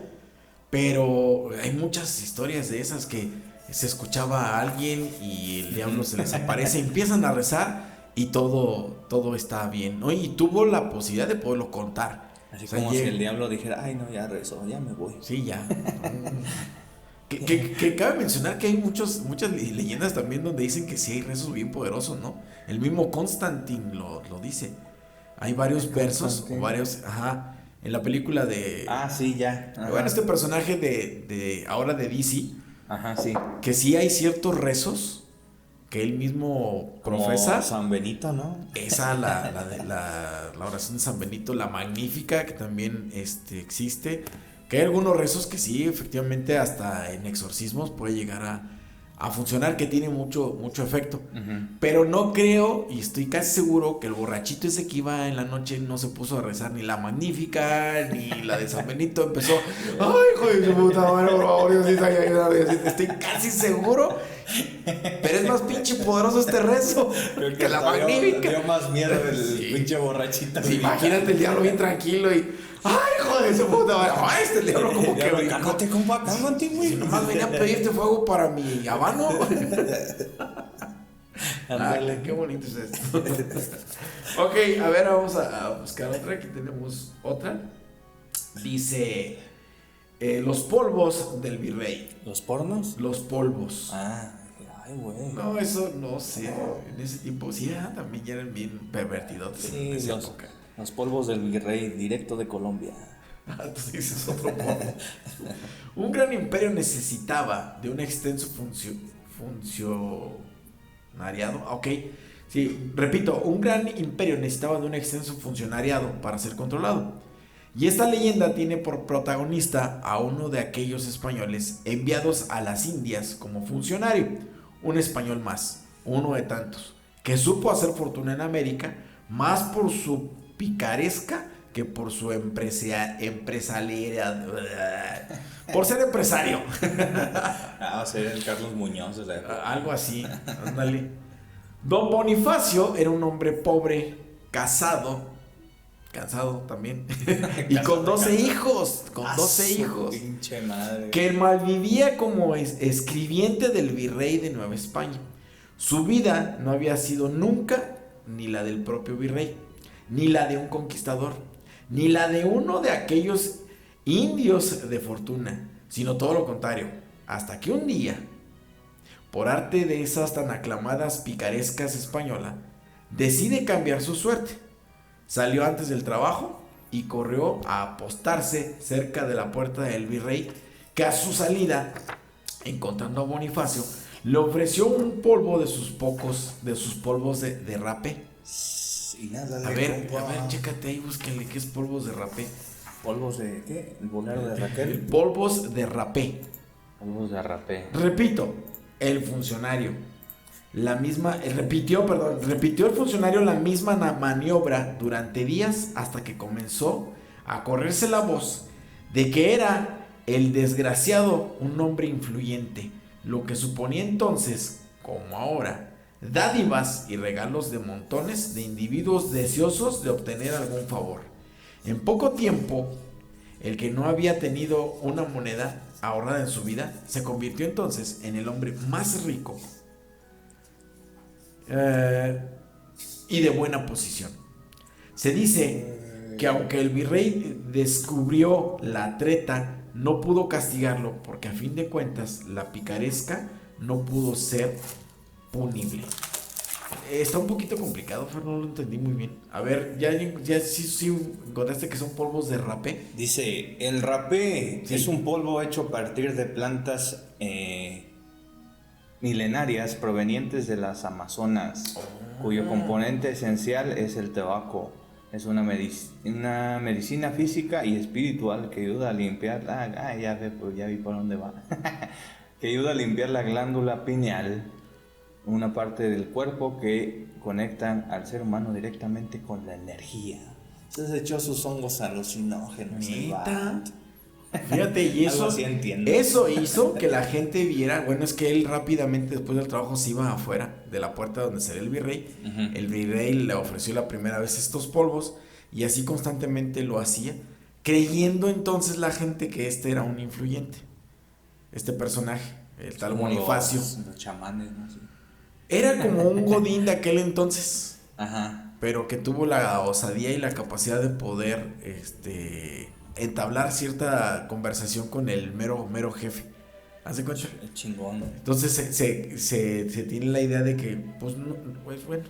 Pero hay muchas historias de esas que se escuchaba a alguien y el diablo se les aparece, empiezan a rezar y todo está bien, ¿no? Y tuvo la posibilidad de poderlo contar.
Así como si el diablo dijera: ay, no, ya rezó, ya me voy.
Sí, ya. que cabe mencionar que hay muchas leyendas también donde dicen que sí hay rezos bien poderosos, ¿no? El mismo Constantine lo dice. Hay varios versos, en la película de...
Ah, sí, ya.
Ajá. Bueno, este personaje de ahora de DC.
Ajá, sí.
Que sí hay ciertos rezos que él mismo profesa.
Como San Benito, ¿no?
Esa, la oración de San Benito, la magnífica, que también existe. Que hay algunos rezos que sí, efectivamente, hasta en exorcismos puede llegar a funcionar, que tiene mucho efecto. Pero no creo, y estoy casi seguro, que el borrachito ese que iba en la noche no se puso a rezar ni la magnífica, ni la de San Benito. Empezó: ay, hijo de su puta madre, por favor, estoy casi seguro. Pero es más pinche poderoso este rezo que la magnífica.
Dio más miedo el pinche borrachito.
Sí, imagínate el diablo bien tranquilo y... ay, hijo de su puta madre. Ay, el diablo como que...
cálmate, compa, cálmate, güey.
Si nomás venía a pedirte fuego para mi habano. Dale, qué bonito es esto. Ok, a ver, vamos a buscar otra. Aquí tenemos otra. Dice... los polvos del virrey.
¿Los pornos?
Los polvos.
Ay, güey.
No, eso no sé. En ese tiempo sí, también ya eran bien pervertidos.
Sí,
en esa época.
Los polvos del virrey, directo de Colombia.
Entonces dices otro polvo. Un gran imperio necesitaba de un extenso funcionariado. Ok. Sí, repito, un gran imperio necesitaba de un extenso funcionariado para ser controlado. Y esta leyenda tiene por protagonista a uno de aquellos españoles enviados a las Indias como funcionario, un español más, uno de tantos, que supo hacer fortuna en América, más por su picaresca que por su empresarialidad, por ser empresario.
Ser el Carlos Muñoz,
algo así, ándale. Don Bonifacio era un hombre pobre, cansado también, y con 12 hijos,
pinche madre.
Que malvivía como escribiente del virrey de Nueva España. Su vida no había sido nunca ni la del propio virrey, ni la de un conquistador, ni la de uno de aquellos indios de fortuna, sino todo lo contrario, hasta que un día, por arte de esas tan aclamadas picarescas españolas, decide cambiar su suerte. Salió antes del trabajo y corrió a apostarse cerca de la puerta del virrey, que a su salida, encontrando a Bonifacio, le ofreció un polvo de sus polvos de rapé.
Y nada,
A ver, chécate ahí, búsquenle qué es polvos de rapé.
¿Polvos de qué? ¿El bolero de Raquel?
Polvos de rapé.
Polvos de rapé.
Repito, el funcionario. Repitió el funcionario la misma maniobra durante días hasta que comenzó a correrse la voz de que era el desgraciado un hombre influyente, lo que suponía entonces, como ahora, dádivas y regalos de montones de individuos deseosos de obtener algún favor. En poco tiempo, el que no había tenido una moneda ahorrada en su vida se convirtió entonces en el hombre más rico y de buena posición. Se dice que aunque el virrey descubrió la treta, no pudo castigarlo porque a fin de cuentas la picaresca no pudo ser punible. Está un poquito complicado, Fer, no lo entendí muy bien. A ver, ya sí encontraste que son polvos de rapé.
Dice, el rapé es un polvo hecho a partir de plantas milenarias provenientes de las Amazonas, cuyo componente esencial es el tabaco. Es una medicina física y espiritual que ayuda a limpiar ya vi por dónde va. Que ayuda a limpiar la glándula pineal, una parte del cuerpo que conectan al ser humano directamente con la energía. Entonces echó sus hongos alucinógenos.
¿Neta? Fíjate, y
eso
hizo que la gente viera. Bueno, es que él rápidamente después del trabajo se iba afuera de la puerta donde sería el virrey. El virrey le ofreció la primera vez estos polvos y así constantemente lo hacía, creyendo entonces la gente que este era un influyente, este personaje, el tal Bonifacio.
Los chamanes, ¿no? Sí.
Era como un godín de aquel entonces.
Ajá.
Pero que tuvo la osadía y la capacidad de poder entablar cierta conversación con el mero jefe. ¿Hace cuenta?
Chingón.
Entonces se tiene la idea de que, pues bueno,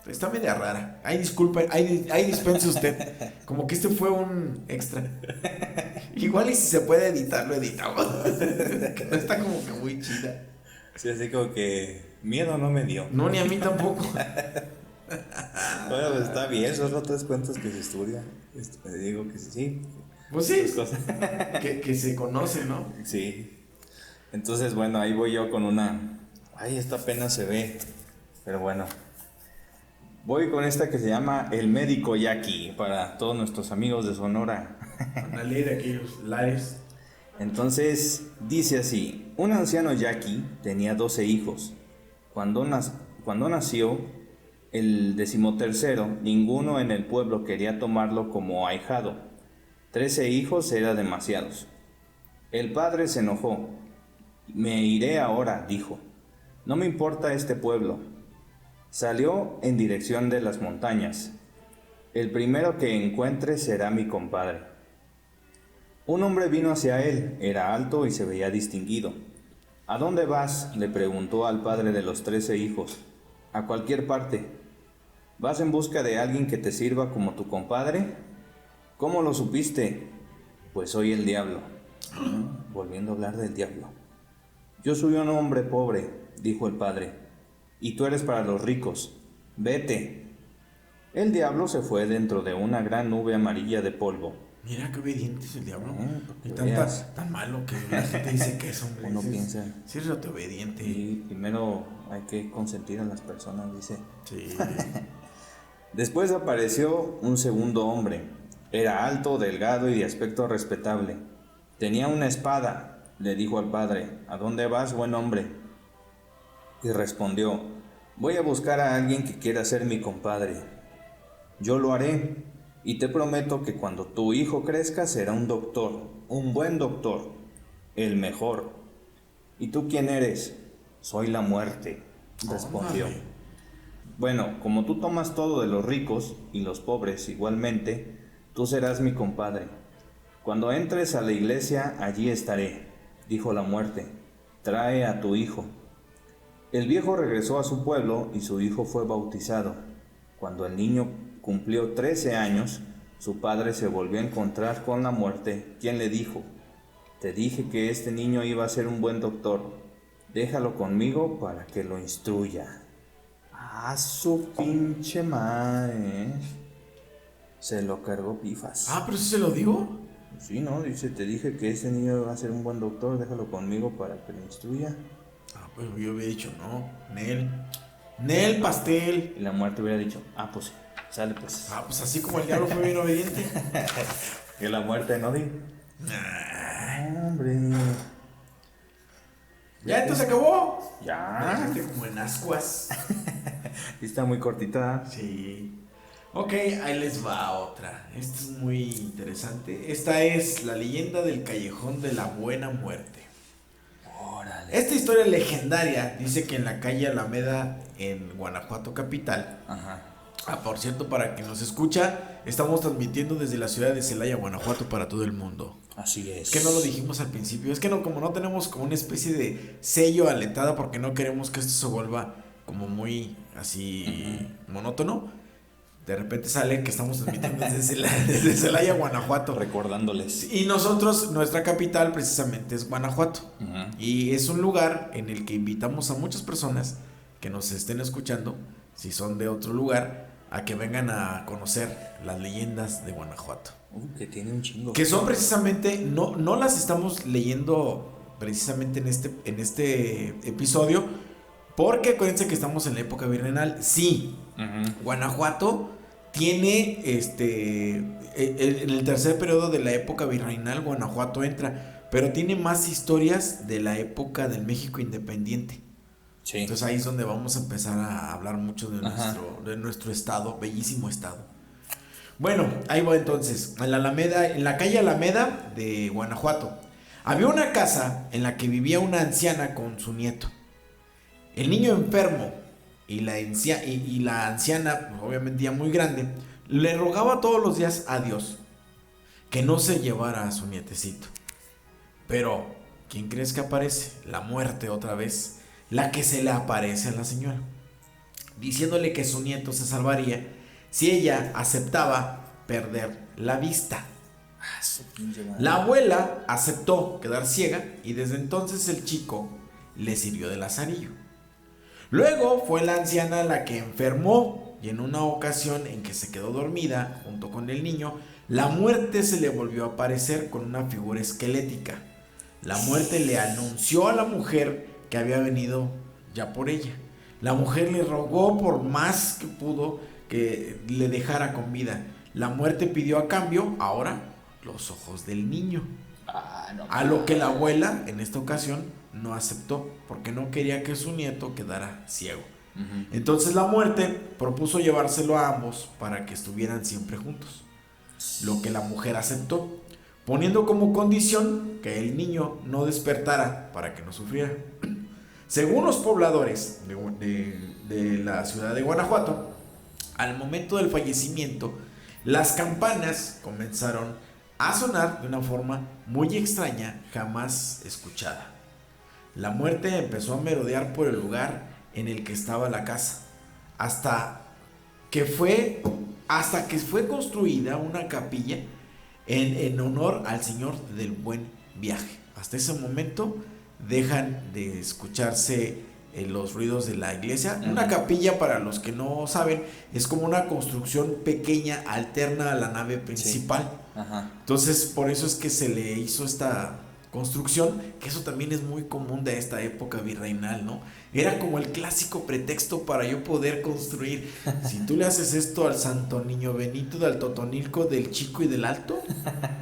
está media rara. Ay, disculpe, ay, dispense usted. Como que este fue un extra. Igual y si se puede editar, lo editamos. Que no está como que muy chida.
Sí, así como que miedo no me dio.
No, ni a mí tampoco.
Bueno, pues está bien, son otras cuentas que se estudian. Digo que sí.
Pues sí, que se conoce, ¿no?
Sí. Entonces, bueno, ahí voy yo con una... Ay, esta apenas se ve. Pero bueno. Voy con esta que se llama El Médico Yaqui, para todos nuestros amigos de Sonora.
Una ley de aquellos lares.
Entonces, dice así. Un anciano yaqui tenía 12 hijos. Cuando nació el 13º, ninguno en el pueblo quería tomarlo como ahijado. 13 hijos era demasiados. El padre se enojó. Me iré ahora, dijo. No me importa este pueblo. Salió en dirección de las montañas. El primero que encuentre será mi compadre. Un hombre vino hacia él, era alto y se veía distinguido. ¿A dónde vas?, le preguntó al padre de los 13 hijos. A cualquier parte. ¿Vas en busca de alguien que te sirva como tu compadre? ¿Cómo lo supiste? Pues soy el diablo. Volviendo a hablar del diablo. Yo soy un hombre pobre, dijo el padre, y tú eres para los ricos. Vete. El diablo se fue dentro de una gran nube amarilla de polvo.
Mira qué obediente es el diablo. Y tan malo que la gente dice que es hombre.
Uno piensa.
Sí, es obediente.
Y primero hay que consentir a las personas, dice.
Sí.
Después apareció un segundo hombre. Era alto, delgado y de aspecto respetable. Tenía una espada, le dijo al padre. ¿A dónde vas, buen hombre? Y respondió, voy a buscar a alguien que quiera ser mi compadre. Yo lo haré, y te prometo que cuando tu hijo crezca será un doctor, un buen doctor, el mejor. ¿Y tú quién eres? Soy la muerte, respondió. Bueno, como tú tomas todo de los ricos y los pobres igualmente, tú serás mi compadre. Cuando entres a la iglesia, allí estaré, dijo la muerte. Trae a tu hijo. El viejo regresó a su pueblo y su hijo fue bautizado. Cuando el niño cumplió 13 años, su padre se volvió a encontrar con la muerte, quien le dijo: te dije que este niño iba a ser un buen doctor, déjalo conmigo para que lo instruya. ¡Ah, su pinche madre! Se lo cargó Pifas.
Ah, pero sí se lo digo.
Sí, ¿no? Dice, te dije que este niño va a ser un buen doctor, déjalo conmigo para que lo instruya.
Ah, pues yo había dicho no. Nel pastel.
Y la muerte hubiera dicho, pues sí, sale pues.
Ah, pues así como el diablo fue bien obediente.
Y la muerte no dijo. Hombre.
¿Ya esto se acabó?
Ya.
Dejaste como en ascuas.
Y está muy cortita.
Sí. Ok, ahí les va otra. Esta es muy interesante. Esta es la leyenda del Callejón de la Buena Muerte.
Órale.
Esta historia legendaria dice que en la calle Alameda, en Guanajuato capital.
Ajá.
Por cierto, para quien nos escucha, estamos transmitiendo desde la ciudad de Celaya, Guanajuato, para todo el mundo.
Así es.
Es que no lo dijimos al principio. Es que no, como no tenemos como una especie de sello alentada, porque no queremos que esto se vuelva como muy así monótono. De repente sale que estamos transmitiendo desde Celaya, Guanajuato.
Recordándoles.
Y nosotros, nuestra capital precisamente es Guanajuato. Y es un lugar en el que invitamos a muchas personas que nos estén escuchando, si son de otro lugar, a que vengan a conocer las leyendas de Guanajuato.
Que tiene un chingo.
Que son precisamente, no las estamos leyendo precisamente en este episodio, porque acuérdense que estamos en la época virreinal. Sí, Guanajuato tiene en el tercer periodo de la época virreinal Guanajuato entra, pero tiene más historias de la época del México independiente.
Sí.
Entonces ahí es donde vamos a empezar a hablar mucho de nuestro estado, bellísimo estado. Bueno, ahí va entonces, en la calle Alameda de Guanajuato. Había una casa en la que vivía una anciana con su nieto. El niño enfermo y la anciana, pues, obviamente ya muy grande, le rogaba todos los días a Dios que no se llevara a su nietecito. Pero, ¿quién crees que aparece? La muerte otra vez, la que se le aparece a la señora, diciéndole que su nieto se salvaría si ella aceptaba perder la vista. La abuela aceptó quedar ciega y desde entonces el chico le sirvió de lazarillo. Luego fue la anciana la que enfermó y en una ocasión en que se quedó dormida junto con el niño, la muerte se le volvió a aparecer con una figura esquelética. La muerte le anunció a la mujer que había venido ya por ella. La mujer le rogó por más que pudo que le dejara con vida. La muerte pidió a cambio, ahora, los ojos del niño. A lo que la abuela, en esta ocasión, no aceptó, porque no quería que su nieto quedara ciego. Entonces la muerte propuso llevárselo a ambos para que estuvieran siempre juntos. Lo que la mujer aceptó, poniendo como condición que el niño no despertara para que no sufriera. Según los pobladores de la ciudad de Guanajuato, al momento del fallecimiento, las campanas comenzaron a sonar de una forma muy extraña, jamás escuchada. La muerte empezó a merodear por el lugar en el que estaba la casa, hasta que fue construida una capilla en honor al Señor del Buen Viaje. Hasta ese momento dejan de escucharse los ruidos de la iglesia. Una capilla, para los que no saben, es como una construcción pequeña alterna a la nave principal. Entonces por eso es que se le hizo esta construcción, que eso también es muy común de esta época virreinal, ¿no? Era como el clásico pretexto para yo poder construir. Si tú le haces esto al Santo Niño Benito, del Totonilco, del Chico y del Alto,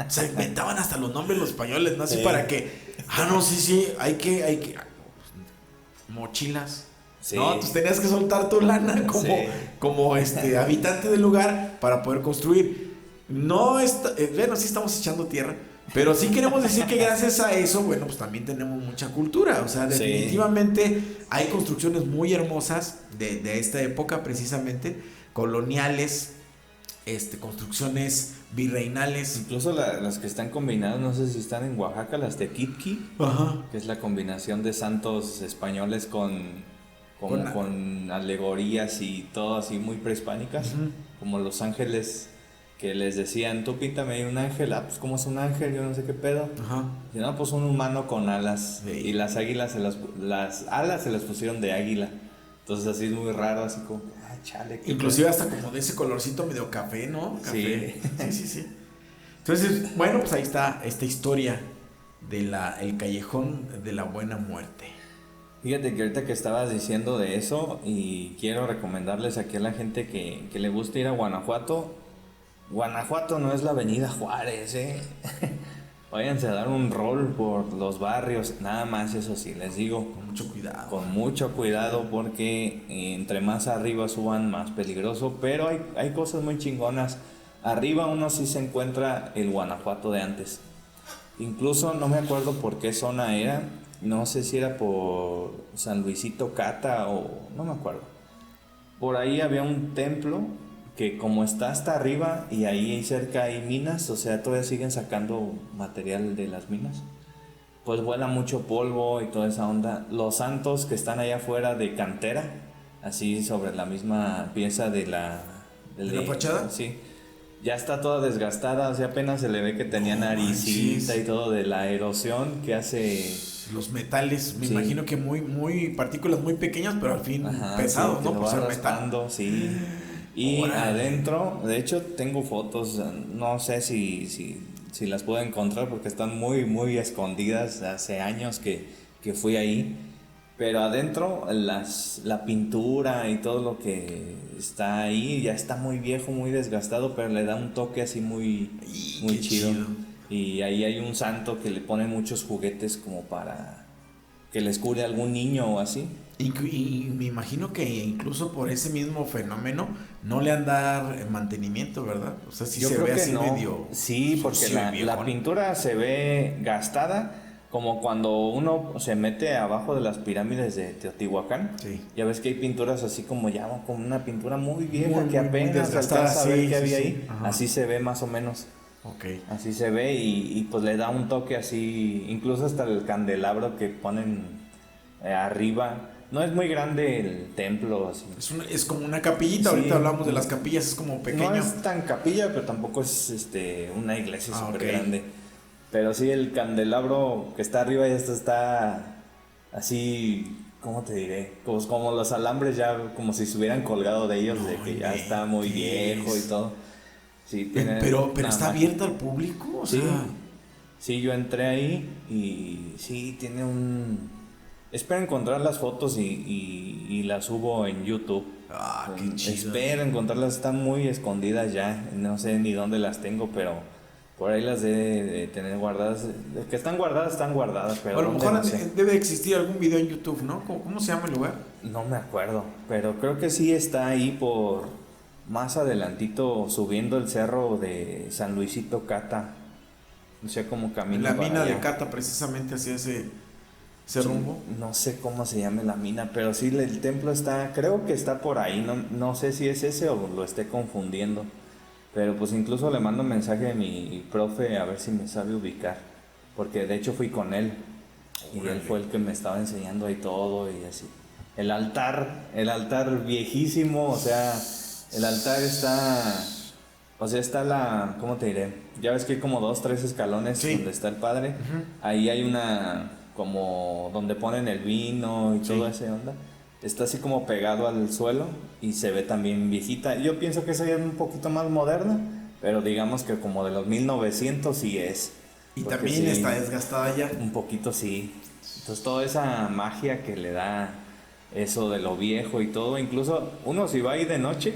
o sea, inventaban hasta los nombres los españoles, ¿no? Así para que, sí, hay que mochilas. Sí. No, entonces tenías que soltar tu lana como habitante del lugar para poder construir. No está, bueno, sí estamos echando tierra, pero sí queremos decir que gracias a eso, bueno, pues también tenemos mucha cultura. O sea, definitivamente hay construcciones muy hermosas de esta época, precisamente coloniales, construcciones virreinales.
Incluso las que están combinadas, no sé si están en Oaxaca, las Tequitqui, que es la combinación de santos españoles con como con alegorías y todo así muy prehispánicas, como los ángeles que les decían, tú píntame ahí un ángel, pues ¿cómo es un ángel? Yo no sé qué pedo. Y no, pues un humano con alas, y las águilas, las alas se las pusieron de águila, entonces así es muy raro, así como, chale.
Inclusive hasta como de ese colorcito medio café, ¿no? Café. Sí. Entonces, bueno, pues ahí está esta historia de el callejón de la buena muerte.
Fíjate que ahorita que estabas diciendo de eso, y quiero recomendarles aquí a la gente que le gusta ir a Guanajuato. Guanajuato no es la Avenida Juárez, Váyanse a dar un rol por los barrios, nada más, eso sí, les digo.
Con mucho cuidado.
Con mucho cuidado, porque entre más arriba suban, más peligroso, pero hay cosas muy chingonas. Arriba uno sí se encuentra el Guanajuato de antes. Incluso no me acuerdo por qué zona era, no sé si era por San Luisito Cata o no me acuerdo. Por ahí había un templo que como está hasta arriba y ahí cerca hay minas, o sea, todavía siguen sacando material de las minas, pues vuela mucho polvo y toda esa onda. Los santos que están allá afuera de cantera, así sobre la misma pieza de la
fachada,
sí, ya está toda desgastada, o sea, apenas se le ve que tenía naricita y todo de la erosión que hace.
Los metales, me imagino que muy partículas muy pequeñas, pero al fin pesados, ¿no?
Por ser metal. Sí. Y adentro, de hecho tengo fotos, no sé si las puedo encontrar porque están muy escondidas, hace años que fui ahí, pero adentro la pintura y todo lo que está ahí ya está muy viejo, muy desgastado, pero le da un toque así muy chido. Y ahí hay un santo que le pone muchos juguetes como para que les cure a algún niño o así.
Y me imagino que incluso por ese mismo fenómeno no le han dar mantenimiento, ¿verdad? O sea, sí. Yo se ve así no. Medio.
Sí, porque la pintura se ve gastada, como cuando uno se mete abajo de las pirámides de Teotihuacán. Sí. Ya ves que hay pinturas así como una pintura muy vieja que apenas alcanza a ver qué había ahí. Ajá. Así se ve más o menos.
Okay.
Así se ve y pues le da un toque así, incluso hasta el candelabro que ponen arriba. No es muy grande el templo, así.
Es como una capillita, sí. Ahorita hablamos de las capillas, es como pequeño.
No es tan capilla, pero tampoco es una iglesia súper grande. Pero sí, el candelabro que está arriba ya está así, ¿cómo te diré? Pues como los alambres ya, como si se hubieran colgado de ellos, de que ya está muy viejo y todo. Sí,
pero está abierto al público, o sea.
Sí, yo entré ahí y sí, tiene espero encontrar las fotos y las subo en YouTube.
Qué chido.
Espero encontrarlas, están muy escondidas ya, no sé ni dónde las tengo, pero por ahí las de tener guardadas. Que están guardadas, pero a lo mejor
no sé. Debe existir algún video en YouTube, ¿no? ¿Cómo se llama el lugar?
No me acuerdo, pero creo que sí está ahí por más adelantito, subiendo el cerro de San Luisito Cata. O sea, como camino
la mina allá de Cata, precisamente hacia ese rumbo.
No sé cómo se llama la mina, pero sí, el templo creo que está por ahí. No sé si es ese o lo esté confundiendo. Pero pues incluso le mando un mensaje a mi profe a ver si me sabe ubicar, porque de hecho fui con él y él fue el que me estaba enseñando ahí todo y así. El altar viejísimo, o sea, el altar está ¿cómo te diré? Ya ves que hay como 2-3 escalones donde está el padre. Ahí hay una como donde ponen el vino y todo ese onda. Está así como pegado al suelo y se ve también viejita. Yo pienso que esa ya es un poquito más moderna, pero digamos que como de los 1900 sí es.
Y también está desgastada ya.
Un poquito sí. Entonces toda esa magia que le da eso de lo viejo y todo, incluso uno si va ahí de noche,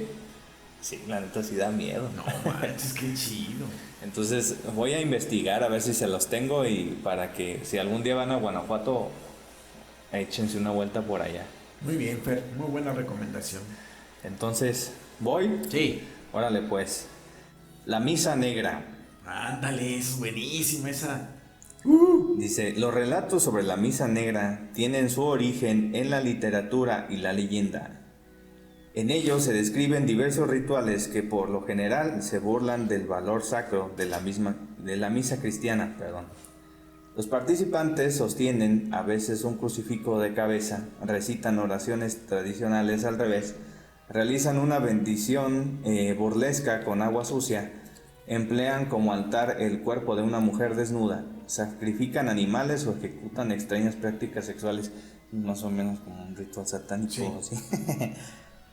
sí, la neta sí da miedo.
No manches, qué chido.
Entonces voy a investigar a ver si se los tengo y para que si algún día van a Guanajuato, échense una vuelta por allá.
Muy bien, Fer, muy buena recomendación.
Entonces, ¿voy?
Sí.
Órale pues. La misa negra.
Ándale, es buenísima esa.
Dice, los relatos sobre la misa negra tienen su origen en la literatura y la leyenda. En ellos se describen diversos rituales que por lo general se burlan del valor sacro de la misa cristiana, Los participantes sostienen a veces un crucifijo de cabeza, recitan oraciones tradicionales al revés, realizan una bendición burlesca con agua sucia, emplean como altar el cuerpo de una mujer desnuda, sacrifican animales o ejecutan extrañas prácticas sexuales, más o menos como un ritual satánico.
Sí.
¿Sí?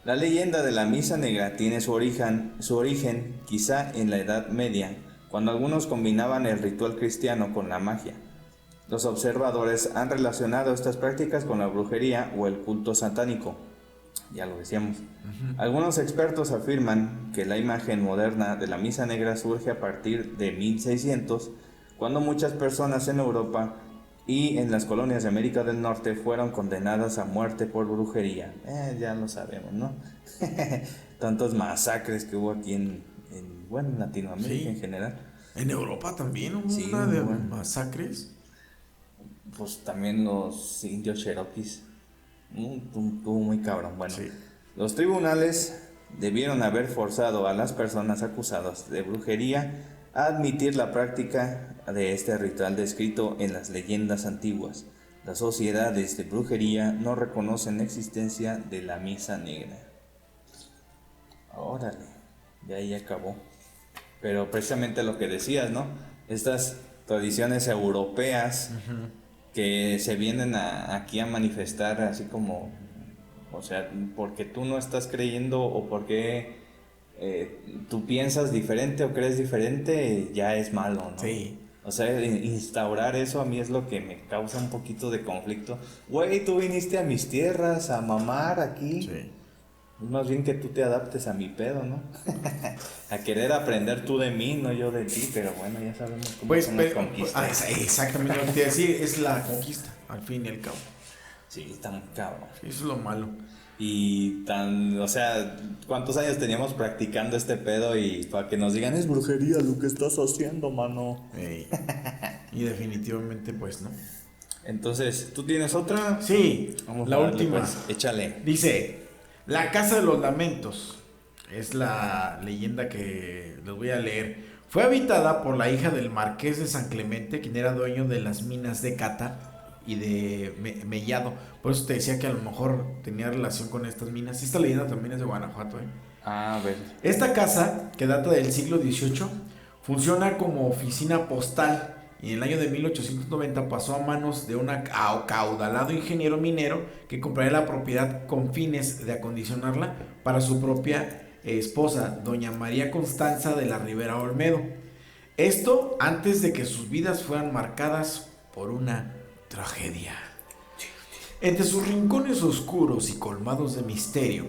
La leyenda de la misa negra tiene su origen quizá en la Edad Media, cuando algunos combinaban el ritual cristiano con la magia. Los observadores han relacionado estas prácticas con la brujería o el culto satánico. Ya lo decíamos. Algunos expertos afirman que la imagen moderna de la misa negra surge a partir de 1600, cuando muchas personas en Europa y en las colonias de América del Norte fueron condenadas a muerte por brujería. Ya lo sabemos, ¿no? Tantos masacres que hubo aquí en Latinoamérica en general.
En Europa también hubo una de masacres.
Pues también los indios cherokees. Estuvo muy cabrón. Bueno, sí. Los tribunales debieron haber forzado a las personas acusadas de brujería a admitir la práctica de este ritual descrito en las leyendas antiguas. Las sociedades de brujería no reconocen la existencia de la misa negra. Órale, ya ahí acabó. Pero precisamente lo que decías, ¿no? Estas tradiciones europeas que se vienen aquí a manifestar así como, o sea, porque tú no estás creyendo o porque tú piensas diferente o crees diferente, ya es malo, ¿no?
Sí.
O sea, instaurar eso a mí es lo que me causa un poquito de conflicto. Güey, tú viniste a mis tierras a mamar aquí.
Sí.
Es más bien que tú te adaptes a mi pedo, ¿no? A querer aprender tú de mí, no yo de ti, pero bueno, ya sabemos cómo son las conquistas.
Exactamente lo que te decía, es la conquista, al fin y al cabo.
Sí, está muy cabrón.
Sí, eso es lo malo.
Y o sea, ¿cuántos años teníamos practicando este pedo? Y para que nos digan, es brujería lo que estás haciendo, mano.
Y definitivamente, pues, ¿no?
Entonces, ¿tú tienes otra?
Sí,
vamos
la última.
Pues, échale.
Dice, la Casa de los Lamentos, es la leyenda que les voy a leer. Fue habitada por la hija del marqués de San Clemente, quien era dueño de las minas de Cata y de Mellado. Por eso te decía que a lo mejor tenía relación con estas minas. Esta leyenda también es de Guanajuato,
A ver.
Esta casa, que data del siglo XVIII, funciona como oficina postal y en el año de 1890 pasó a manos de un acaudalado ingeniero minero que compraría la propiedad con fines de acondicionarla para su propia esposa, doña María Constanza de la Ribera Olmedo. Esto antes de que sus vidas fueran marcadas por una tragedia. Entre sus rincones oscuros y colmados de misterio,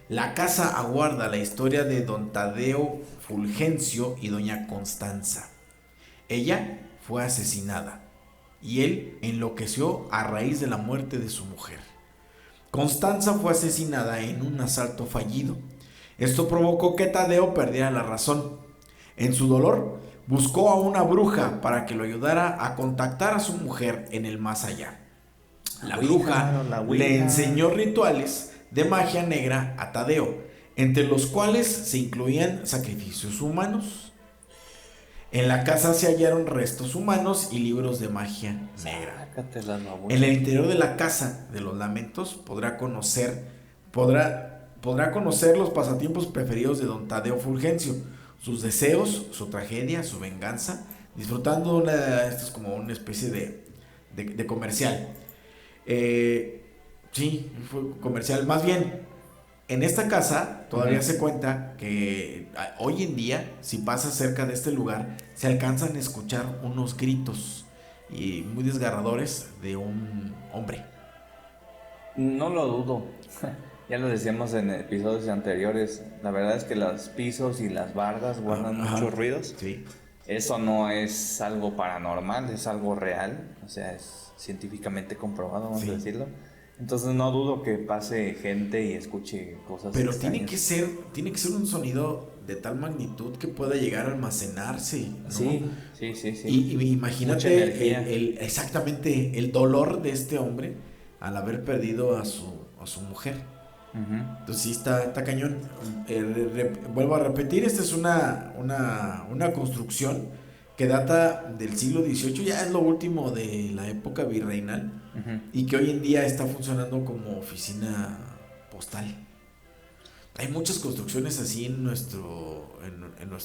la casa aguarda la historia de don Tadeo Fulgencio y doña Constanza. Ella fue asesinada y él enloqueció a raíz de la muerte de su mujer. Constanza fue asesinada en un asalto fallido. Esto provocó que Tadeo perdiera la razón. En su dolor, buscó a una bruja para que lo ayudara a contactar a su mujer en el más allá. La bruja le enseñó rituales de magia negra a Tadeo, entre los cuales se incluían sacrificios humanos. En la casa se hallaron restos humanos y libros de magia negra. En el interior de la Casa de los Lamentos podrá conocer los pasatiempos preferidos de don Tadeo Fulgencio, sus deseos, su tragedia, su venganza, disfrutando esto es como una especie de comercial. Sí, fue comercial. Más bien, en esta casa todavía se cuenta que hoy en día, si pasas cerca de este lugar, se alcanzan a escuchar unos gritos y muy desgarradores de un hombre.
No lo dudo. Ya lo decíamos en episodios anteriores. La verdad es que los pisos y las bardas guardan muchos ruidos.
Sí.
Eso no es algo paranormal, es algo real. O sea, es científicamente comprobado, vamos a decirlo. Entonces no dudo que pase gente y escuche cosas.
Pero
extrañas.
tiene que ser un sonido de tal magnitud que pueda llegar a almacenarse, ¿no?
Sí.
Y imagínate exactamente el dolor de este hombre al haber perdido a su mujer. Entonces sí está cañón. Vuelvo a repetir, esta es una construcción que data del siglo XVIII, ya es lo último de la época virreinal, y que hoy en día está funcionando como oficina postal. Hay muchas construcciones así en nuestro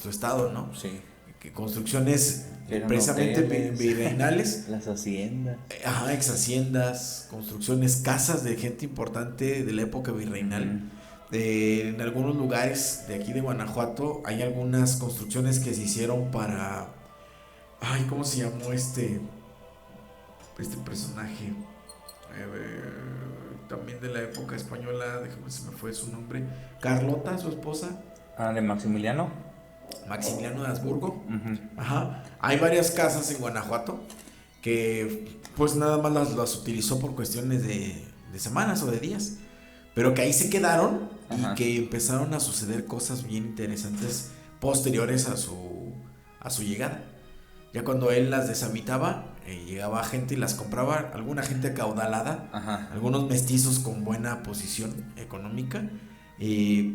estado, ¿no?
Sí.
Que construcciones
Eran
precisamente
hoteles,
virreinales.
las haciendas.
Ajá, ex haciendas, construcciones, casas de gente importante de la época virreinal. En algunos lugares de aquí de Guanajuato hay algunas construcciones que se hicieron para... Ay, ¿cómo se llamó este personaje? También de la época española, déjame, se me fue su nombre. Carlota, su esposa.
De Maximiliano.
Maximiliano de Habsburgo. Ajá. Hay varias casas en Guanajuato que pues nada más las utilizó por cuestiones de semanas o de días, pero que ahí se quedaron. Ajá. Y que empezaron a suceder cosas bien interesantes posteriores a su llegada. Ya cuando él las deshabitaba, llegaba gente y las compraba, alguna gente acaudalada. Ajá. Algunos mestizos con buena posición económica,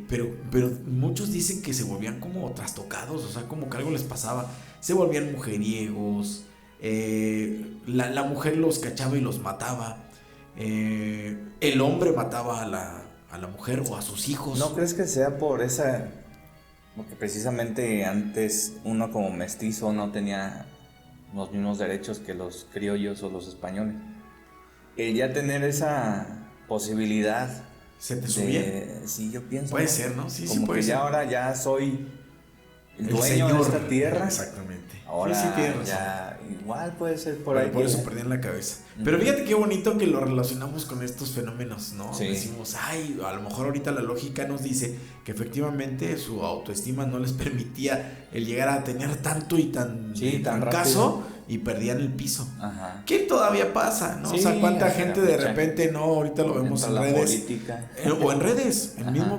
pero muchos dicen que se volvían como trastocados, o sea, como que algo les pasaba, se volvían mujeriegos, la mujer los cachaba y los mataba, el hombre mataba a la mujer o a sus hijos.
¿No crees que sea por esa... Porque precisamente antes uno como mestizo no tenía los mismos derechos que los criollos o los españoles? Ya tener esa posibilidad...
¿Se te subía?
Sí, yo pienso.
Puede ser, ¿no? Sí,
como
sí puede
que
ser.
Ya ahora ya soy el dueño
señor
de esta tierra.
Exactamente.
Ahora
sí, tienes razón.
ya igual puede ser por ahí.
Por eso perdían la cabeza. Pero fíjate qué bonito que lo relacionamos con estos fenómenos, ¿no?
Sí.
Decimos, ay, a lo mejor ahorita la lógica nos dice que efectivamente su autoestima no les permitía el llegar a tener tanto y tan caso y perdían el piso. Ajá. ¿Qué todavía pasa, no? Sí, o sea, cuánta gente de repente, no, ahorita lo vemos en redes.
Política.
O en redes,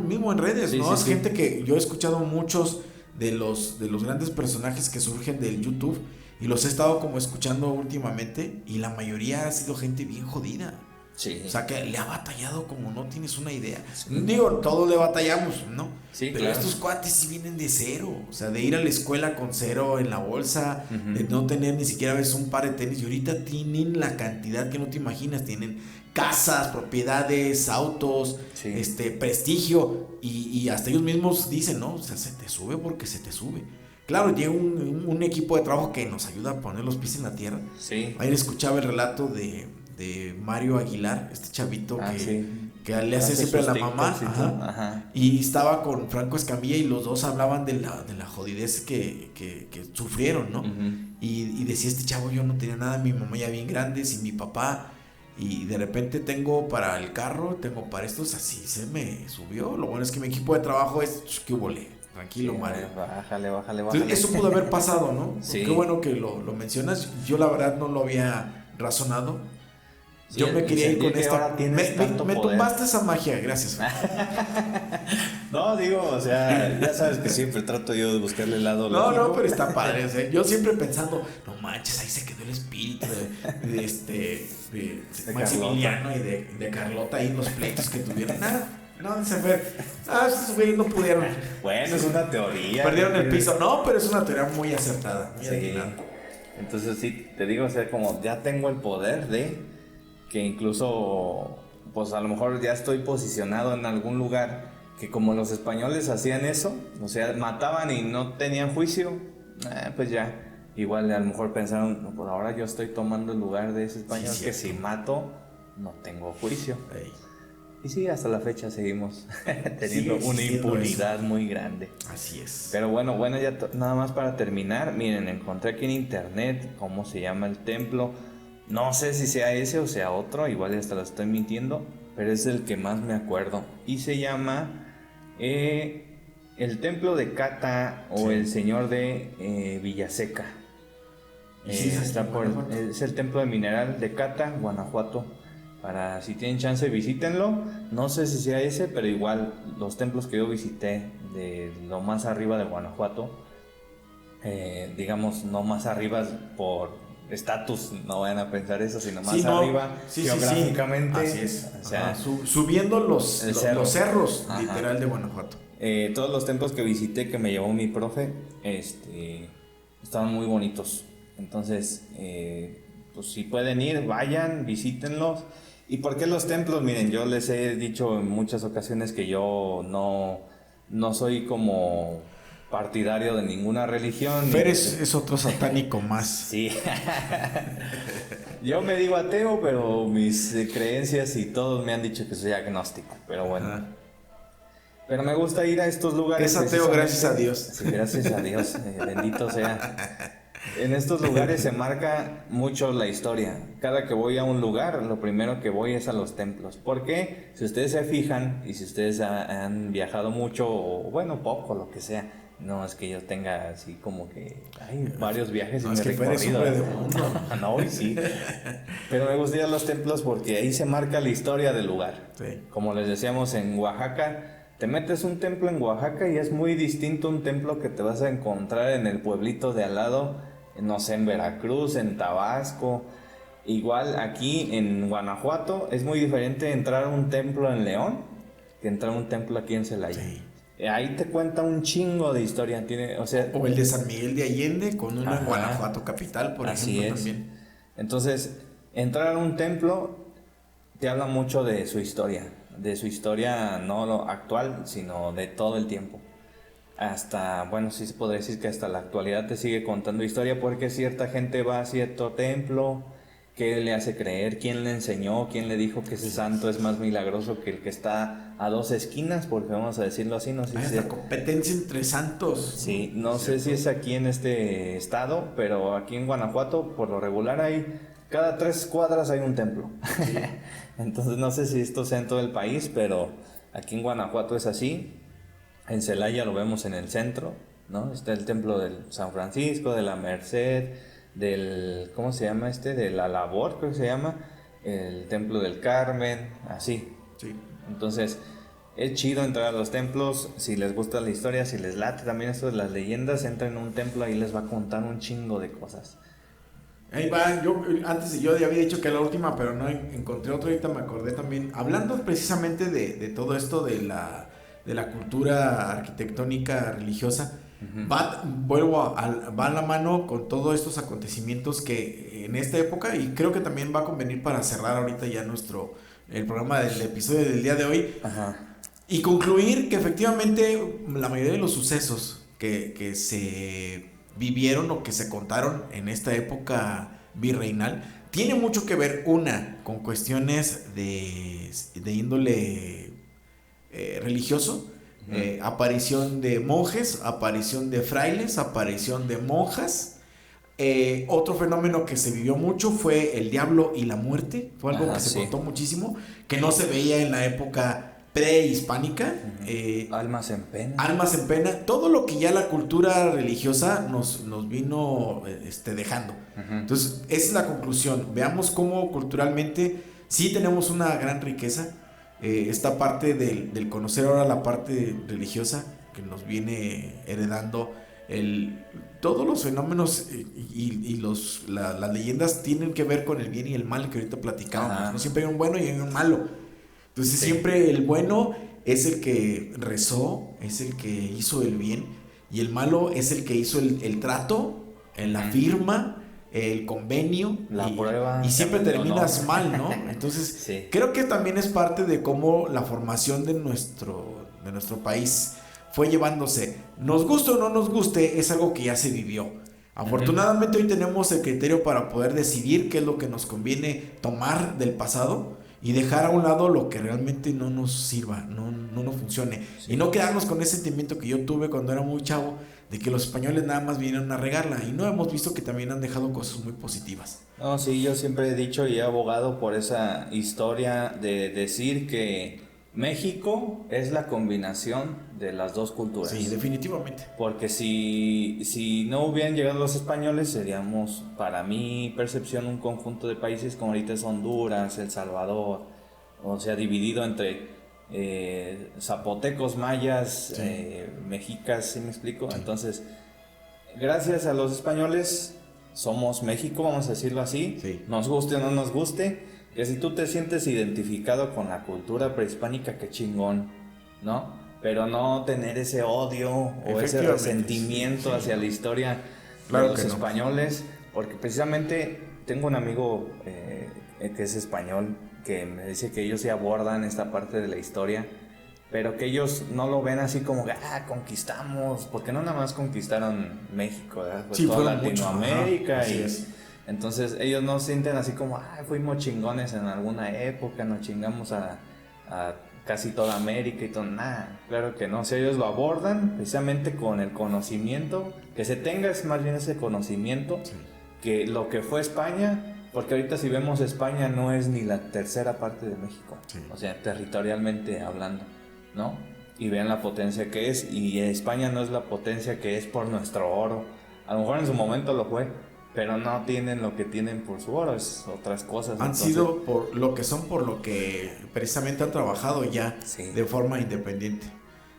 mismo en redes, sí, ¿no? Es gente que yo he escuchado muchos de los grandes personajes que surgen del YouTube y los he estado como escuchando últimamente y la mayoría ha sido gente bien jodida.
Sí.
O sea, que le ha batallado como no tienes una idea. Sí. Digo, todos le batallamos, ¿no?
Sí,
pero claro. Estos cuates sí vienen de cero. O sea, de ir a la escuela con cero en la bolsa, de no tener ni siquiera a veces un par de tenis. Y ahorita tienen la cantidad que no te imaginas. Tienen casas, propiedades, autos, sí. Prestigio. Y hasta ellos mismos dicen, ¿no? O sea, se te sube porque se te sube. Claro, llega un equipo de trabajo que nos ayuda a poner los pies en la tierra.
Sí.
Ayer escuchaba el relato de Mario Aguilar, este chavito que le hace siempre a la mamá. Ajá. Y estaba con Franco Escamilla y los dos hablaban de la jodidez que sufrieron, ¿no? Y decía este chavo, yo no tenía nada, mi mamá ya bien grande, sin mi papá, y de repente tengo para el carro, tengo para estos, así se me subió. Lo bueno es que mi equipo de trabajo es, ¿qué volé? Tranquilo, sí, Mario.
Bájale.
Entonces, eso pudo haber pasado, ¿no?
Sí.
Qué bueno que lo mencionas. Yo la verdad no lo había razonado. Sí, yo me quería ir con esta. Me tumbaste esa magia, gracias.
No, digo, o sea, ya sabes que siempre trato yo de buscarle el lado.
No, pero está padre. O sea, yo siempre pensando, no manches, ahí se quedó el espíritu de Maximiliano y de Carlota y los pleitos que tuvieron. No, se fue. Esos güeyes no pudieron.
Bueno, es una teoría.
Perdieron el piso. No, pero es una teoría muy acertada. Muy atinada.
Entonces sí, te digo, o sea, como ya tengo el poder de que incluso, pues a lo mejor ya estoy posicionado en algún lugar que como los españoles hacían eso, o sea, mataban y no tenían juicio, pues ya, igual a lo mejor pensaron, no, pues ahora yo estoy tomando el lugar de ese español que si mato, no tengo juicio. Ey. Y sí, hasta la fecha seguimos teniendo una impunidad eso. Muy grande.
Así es.
Pero bueno, ya nada más para terminar, miren, encontré aquí en internet cómo se llama el templo. No sé si sea ese o sea otro, igual hasta lo estoy mintiendo, pero es el que más me acuerdo. Y se llama el Templo de Cata o el Señor de Villaseca. Es el Templo de Mineral de Cata, Guanajuato. Para si tienen chance, visítenlo. No sé si sea ese, pero igual los templos que yo visité de lo más arriba de Guanajuato, digamos, no más arriba por estatus, no vayan a pensar eso, sino más arriba geográficamente.
Así es. O sea, subiendo los cerros, literal, de Guanajuato.
Todos los templos que visité que me llevó mi profe, estaban muy bonitos. Entonces, pues si pueden ir, vayan, visítenlos. ¿Y por qué los templos? Miren, yo les he dicho en muchas ocasiones que yo no soy como partidario de ninguna religión.
Fer es otro satánico más.
Sí. Yo me digo ateo, pero mis creencias y todos me han dicho que soy agnóstico. Pero bueno.
Ajá.
Pero me gusta ir a estos lugares.
Es ateo, gracias a Dios.
Sí, gracias a Dios. Bendito sea. En estos lugares se marca mucho la historia. Cada que voy a un lugar, lo primero que voy es a los templos. ¿Por qué? Si ustedes se fijan y si ustedes han viajado mucho o bueno, poco, lo que sea. No es que yo tenga así como que varios viajes
no,
en
es
mi
que
recorrido.
de mundo.
No, hoy sí. Pero me gusta ir a los templos porque ahí se marca la historia del lugar.
Sí.
Como les decíamos en Oaxaca, te metes un templo en Oaxaca y es muy distinto un templo que te vas a encontrar en el pueblito de al lado, no sé, en Veracruz, en Tabasco. Igual aquí en Guanajuato es muy diferente entrar a un templo en León que entrar a un templo aquí en Celaya.
Sí.
Ahí te cuenta un chingo de historia,
O el de San Miguel de Allende con uno en Guanajuato capital, por
así
ejemplo,
es.
también.
Entonces, entrar a un templo te habla mucho de su historia no lo actual, sino de todo el tiempo. Hasta, bueno, sí se podría decir que hasta la actualidad te sigue contando historia porque cierta gente va a cierto templo. ¿Qué le hace creer? ¿Quién le enseñó? ¿Quién le dijo que ese santo es más milagroso que el que está a 2 esquinas? Porque vamos a decirlo así, no sé
Hay
si
hasta competencia entre santos.
Sí, no sé si es aquí en este estado, pero aquí en Guanajuato, por lo regular, cada 3 cuadras hay un templo. Sí. Entonces no sé si esto sea en todo el país, pero aquí en Guanajuato es así. En Celaya lo vemos en el centro, ¿no? Está el templo del San Francisco, de la Merced, del, ¿cómo se llama este? De la Labor, creo que se llama, el templo del Carmen, así.
Sí.
Entonces, es chido entrar a los templos, si les gusta la historia, si les late también esto de las leyendas, entren en un templo, ahí les va a contar un chingo de cosas.
Ahí va, yo ya había dicho que la última, pero no encontré otra, ahorita me acordé también, hablando precisamente de todo esto de la cultura arquitectónica religiosa. Va a la mano con todos estos acontecimientos que en esta época, y creo que también va a convenir para cerrar ahorita ya el programa del episodio del día de hoy.
Ajá.
Y concluir que efectivamente la mayoría de los sucesos que se vivieron o que se contaron en esta época virreinal tiene mucho que ver, con cuestiones de índole religioso. Aparición de monjes, aparición de frailes, aparición de monjas. Otro fenómeno que se vivió mucho fue el diablo y la muerte. Fue algo que se contó muchísimo, que no se veía en la época prehispánica.
Almas en pena.
Almas en pena. Todo lo que ya la cultura religiosa nos vino dejando. Entonces, esa es la conclusión. Veamos cómo culturalmente sí tenemos una gran riqueza. Esta parte del conocer ahora la parte religiosa que nos viene heredando todos los fenómenos y las leyendas tienen que ver con el bien y el mal que ahorita platicábamos, ¿no? Siempre hay un bueno y hay un malo. Entonces siempre el bueno es el que rezó, es el que hizo el bien, y el malo es el que hizo el trato, la firma, el convenio,
la prueba,
y siempre terminas mal, ¿no? Entonces creo que también es parte de cómo la formación de nuestro país fue llevándose. Nos guste o no nos guste, es algo que ya se vivió. Afortunadamente hoy tenemos el criterio para poder decidir qué es lo que nos conviene tomar del pasado y dejar a un lado lo que realmente no nos sirva, no nos funcione. Y no quedarnos con ese sentimiento que yo tuve cuando era muy chavo, de que los españoles nada más vinieron a regarla, y no hemos visto que también han dejado cosas muy positivas.
No, sí, yo siempre he dicho y he abogado por esa historia de decir que México es la combinación de las dos culturas.
Sí, definitivamente.
Porque si no hubieran llegado los españoles, seríamos, para mi percepción, un conjunto de países como ahorita es Honduras, El Salvador, o sea, dividido entre zapotecos, mayas, mexicas, ¿sí me explico? Sí. Entonces, gracias a los españoles somos México, vamos a decirlo así, nos guste o no nos guste, que si tú te sientes identificado con la cultura prehispánica, qué chingón, ¿no? Pero no tener ese odio o ese resentimiento hacia la historia
Claro
de los
que no.
españoles, porque precisamente tengo un amigo que es español que me dice que ellos sí abordan esta parte de la historia, pero que ellos no lo ven así como que conquistamos, porque no nada más conquistaron México, ¿verdad? Pues
Sí,
toda
fueron
Latinoamérica.
muchos, ajá, así
Y
es.
entonces ellos no sienten así como fuimos chingones en alguna época, nos chingamos a casi toda América y todo, nada, claro que no. O sea, ellos lo abordan precisamente con el conocimiento, que se tenga es más bien ese conocimiento,
Sí.
que lo que fue España, porque ahorita si vemos España no es ni la tercera parte de México,
Sí.
o sea, territorialmente hablando, ¿no? Y vean la potencia que es, y España no es la potencia que es por nuestro oro, a lo mejor en su momento lo fue, pero no tienen lo que tienen por su oro, es otras cosas.
Han
Entonces,
sido por lo que son, por lo que precisamente han trabajado ya
sí.
de forma independiente.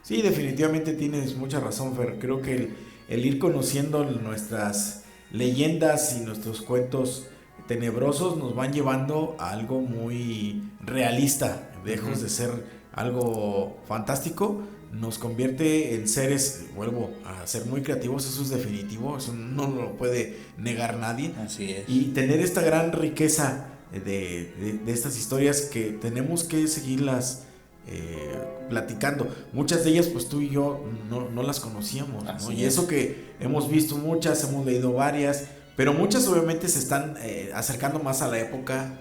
Sí, definitivamente tienes mucha razón, Fer. Creo que el ir conociendo nuestras leyendas y nuestros cuentos tenebrosos nos van llevando a algo muy realista, lejos de ser algo fantástico, nos convierte en seres, vuelvo a ser muy creativos, eso es definitivo, eso no lo puede negar nadie.
Así es.
Y tener esta gran riqueza de estas historias que tenemos que seguirlas platicando. Muchas de ellas pues tú y yo no las conocíamos, ¿no? Y eso que hemos visto muchas, hemos leído varias, pero muchas obviamente se están acercando más a la época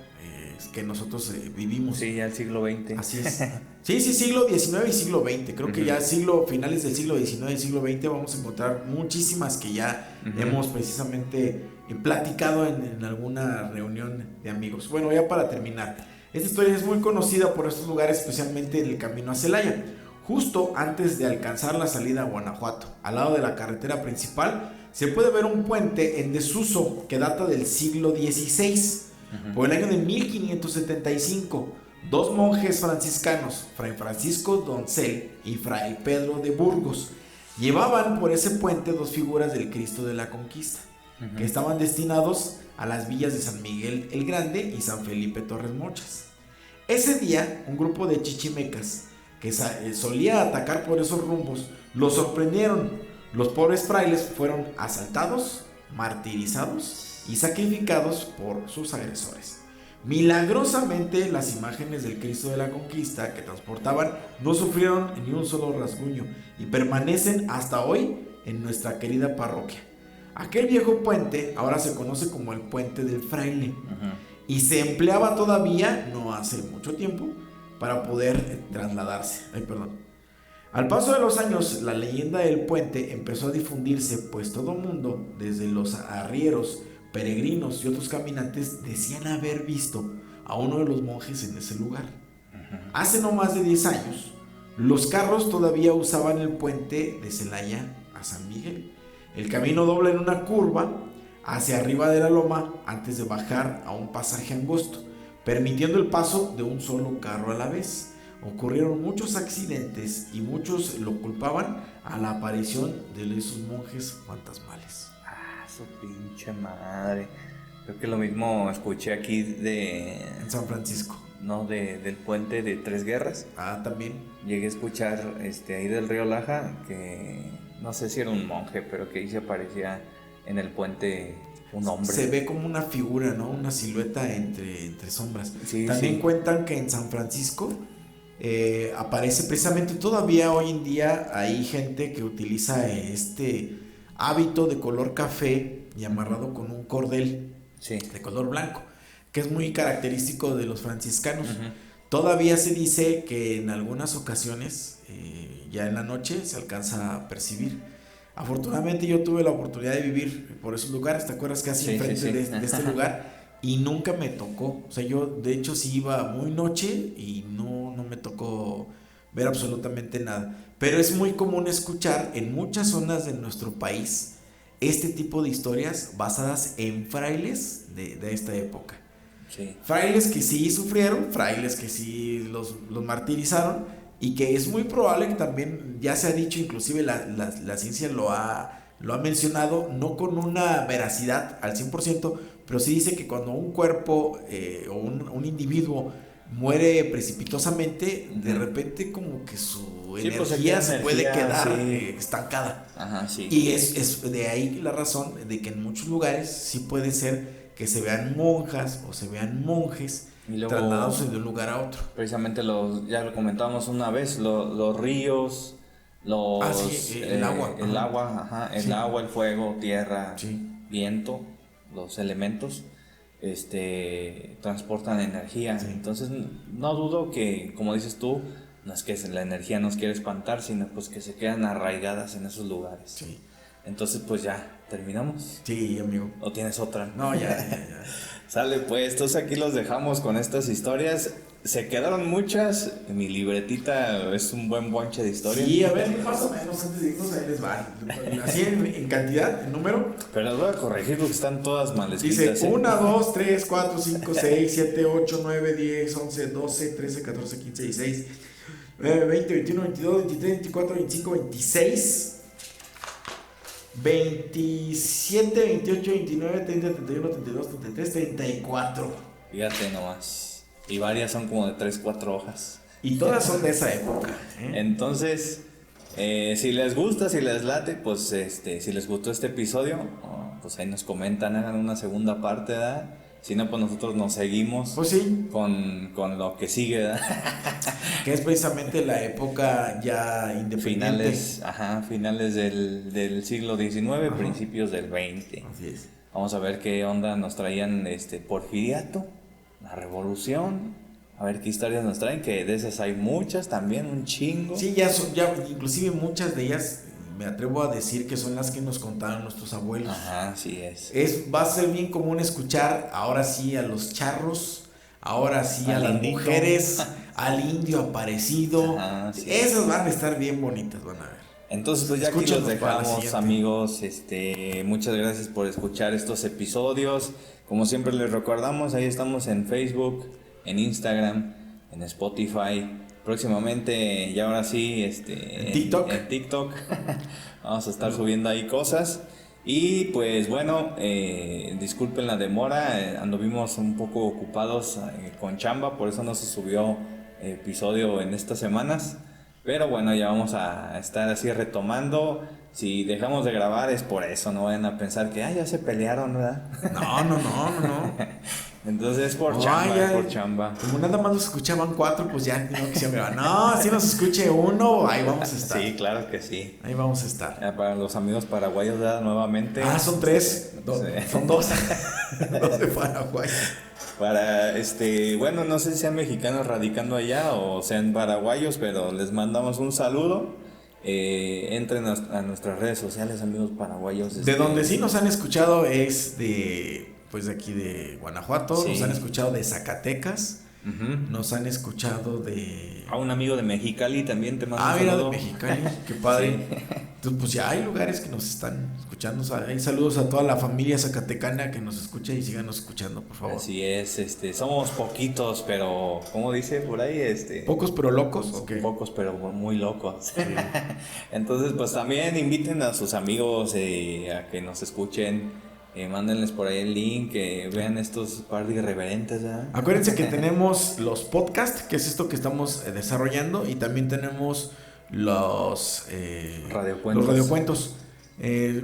que nosotros vivimos.
Sí, ya el siglo XX.
Así es. Sí, siglo XIX y siglo XX. Creo que ya finales del siglo XIX y siglo XX vamos a encontrar muchísimas que ya hemos precisamente platicado en alguna reunión de amigos. Bueno, ya para terminar, esta historia es muy conocida por estos lugares, especialmente en el camino a Celaya. Justo antes de alcanzar la salida a Guanajuato, al lado de la carretera principal, se puede ver un puente en desuso que data del siglo XVI. Por el año de 1575, dos monjes franciscanos, Fray Francisco Doncel y Fray Pedro de Burgos, llevaban por ese puente dos figuras del Cristo de la Conquista, que estaban destinados a las villas de San Miguel el Grande y San Felipe Torres Mochas. Ese día, un grupo de chichimecas que solía atacar por esos rumbos los sorprendieron. Los pobres frailes fueron asaltados, martirizados y sacrificados por sus agresores. Milagrosamente, las imágenes del Cristo de la Conquista que transportaban no sufrieron ni un solo rasguño y permanecen hasta hoy en nuestra querida parroquia. Aquel viejo puente ahora se conoce como el Puente del Fraile y se empleaba todavía, no hace mucho tiempo, para poder trasladarse. Al paso de los años, la leyenda del puente empezó a difundirse, pues todo mundo, desde los arrieros, peregrinos y otros caminantes, decían haber visto a uno de los monjes en ese lugar. Hace no más de 10 años, los carros todavía usaban el puente de Celaya a San Miguel. El camino dobla en una curva hacia arriba de la loma antes de bajar a un pasaje angosto, permitiendo el paso de un solo carro a la vez. Ocurrieron muchos accidentes y muchos lo culpaban a la aparición de esos monjes fantasmales.
Su pinche madre. Creo que lo mismo escuché aquí
en San Francisco.
No, del puente de Tres Guerras.
También.
Llegué a escuchar ahí del río Laja que no sé si era un monje, pero que ahí se aparecía en el puente un hombre.
Se ve como una figura, ¿no? Una silueta entre sombras.
Sí,
también cuentan que en San Francisco aparece precisamente, todavía hoy en día hay gente que utiliza este hábito de color café y amarrado con un cordel de color blanco, que es muy característico de los franciscanos. Todavía se dice que en algunas ocasiones, ya en la noche, se alcanza a percibir. Afortunadamente yo tuve la oportunidad de vivir por esos lugares, ¿te acuerdas? Casi enfrente de este lugar, y nunca me tocó. O sea, yo de hecho sí iba muy noche y no me tocó ver absolutamente nada. Pero es muy común escuchar en muchas zonas de nuestro país este tipo de historias basadas en frailes de esta época. Frailes que sí sufrieron, frailes que sí los martirizaron, y que es muy probable que también, ya se ha dicho, inclusive la ciencia lo ha mencionado, no con una veracidad al 100%, pero sí dice que cuando un cuerpo o un individuo muere precipitosamente, de repente como que su
Sí, pues,
energía se puede
energía,
quedar
sí.
estancada.
Ajá, sí.
Y es de ahí la razón de que en muchos lugares sí puede ser que se vean monjas o se vean monjes
Y luego,
trasladándose de un lugar a otro.
precisamente ya lo comentábamos una vez, los ríos,
El agua.
el agua, ajá, el
Sí.
agua, el fuego, tierra,
Sí.
viento, los elementos, transportan energía.
Sí.
Entonces, no dudo que, como dices tú, no es que la energía nos quiere espantar, sino pues que se quedan arraigadas en esos lugares.
Sí.
Entonces, pues ya, ¿terminamos?
Sí, amigo.
¿O tienes otra?
No, ya.
Sale pues, entonces aquí los dejamos con estas historias. Se quedaron muchas, mi libretita es un buen bonche de historias.
Sí, a ver, más o menos antes de irnos ahí les va. Así en cantidad, en número.
Pero las voy a corregir porque están todas mal escritas.
Dice 1, 2, 3, 4, 5, 6, 7, 8, 9, 10, 11, 12, 13, 14, 15, 16, 9, 20, 21, 22, 23, 24, 25, 26, 27, 28, 29, 30, 31, 32, 33, 34.
Fíjate nomás. Y varias son como de 3, 4 hojas.
Y todas son de esa época.
Entonces, si les gusta, si les late, pues si les gustó este episodio, pues ahí nos comentan, hagan una segunda parte, ¿verdad? Si no, pues nosotros nos seguimos
Pues sí,
con lo que sigue, ¿verdad?
que es precisamente la época ya independiente.
Finales del siglo XIX,
Ajá.
principios del XX.
Así es.
Vamos a ver qué onda nos traían Porfiriato, la Revolución, a ver qué historias nos traen, que de esas hay muchas también, un chingo.
Sí, ya inclusive muchas de ellas me atrevo a decir que son las que nos contaron nuestros abuelos.
Ajá, sí es.
Va a ser bien común escuchar ahora sí a los charros, ahora sí a
Al
las
indito.
mujeres, al indio aparecido.
Ajá, sí.
Esas van a estar bien bonitas, van a ver.
Entonces pues ya aquí
Escúchanos
los
para la
dejamos,
siguiente.
amigos. Muchas gracias por escuchar estos episodios. Como siempre les recordamos, ahí estamos en Facebook, en Instagram, en Spotify. Próximamente, ya ahora sí,
En TikTok.
En TikTok. Vamos a estar subiendo ahí cosas. Y pues bueno, disculpen la demora, anduvimos un poco ocupados con chamba, por eso no se subió episodio en estas semanas. Pero bueno, ya vamos a estar así retomando. Si dejamos de grabar es por eso, no vayan a pensar que ya se pelearon, ¿verdad?
No.
Entonces por
No,
chamba,
ya,
por chamba.
Como nada más nos escuchaban 4, pues ya no quisieron grabar. No, si nos escuche 1, ahí vamos a estar.
Sí, claro que sí.
Ahí vamos a estar.
Ya para los amigos paraguayos, ¿verdad? Nuevamente.
Son 3.
Sí.
Son 2. 2 de Paraguay.
Para, bueno, no sé si sean mexicanos radicando allá o sean paraguayos, pero les mandamos un saludo. Entren a nuestras redes sociales, amigos paraguayos.
De donde sí nos han escuchado es de aquí de Guanajuato,
Sí.
nos han escuchado de Zacatecas,
Uh-huh.
nos han escuchado de...
A un amigo de Mexicali también te mando un
mira, de
saludo.
Mexicali, qué padre.
Sí.
Entonces, pues ya hay lugares que nos están escuchando. Hay saludos a toda la familia zacatecana que nos escucha y síganos escuchando, por favor.
Así es, somos poquitos, pero, ¿cómo dice por ahí?
Pocos pero locos, ¿o qué?
Pocos, pero muy locos.
Sí.
Entonces, pues también inviten a sus amigos a que nos escuchen. Mándenles por ahí el link, que vean estos par de irreverentes, ¿verdad?
Acuérdense que tenemos los podcasts, que es esto que estamos desarrollando, y también tenemos los
radiocuentos.
Los radiocuentos.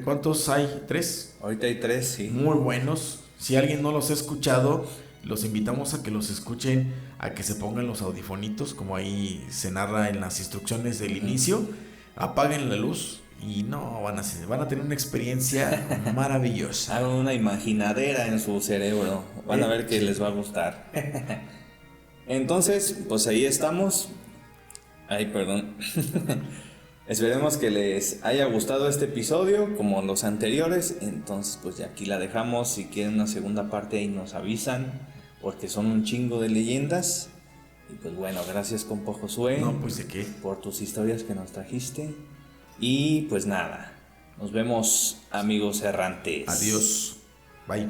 ¿Cuántos hay? 3.
Ahorita hay 3, sí.
Muy buenos. Si alguien no los ha escuchado, los invitamos a que los escuchen, a que se pongan los audifonitos, como ahí se narra en las instrucciones del inicio. Apaguen la luz y van a tener una experiencia maravillosa.
Hagan una imaginadera en su cerebro. Van a ver que les va a gustar. Entonces, pues ahí estamos. Ay, perdón. Esperemos que les haya gustado este episodio como los anteriores. Entonces, pues ya aquí la dejamos. Si quieren una segunda parte, ahí nos avisan, porque son un chingo de leyendas. Y pues bueno, gracias, compa Josué.
No, pues de qué.
Por tus historias que nos trajiste. Y pues nada, nos vemos, amigos errantes.
Adiós. Bye.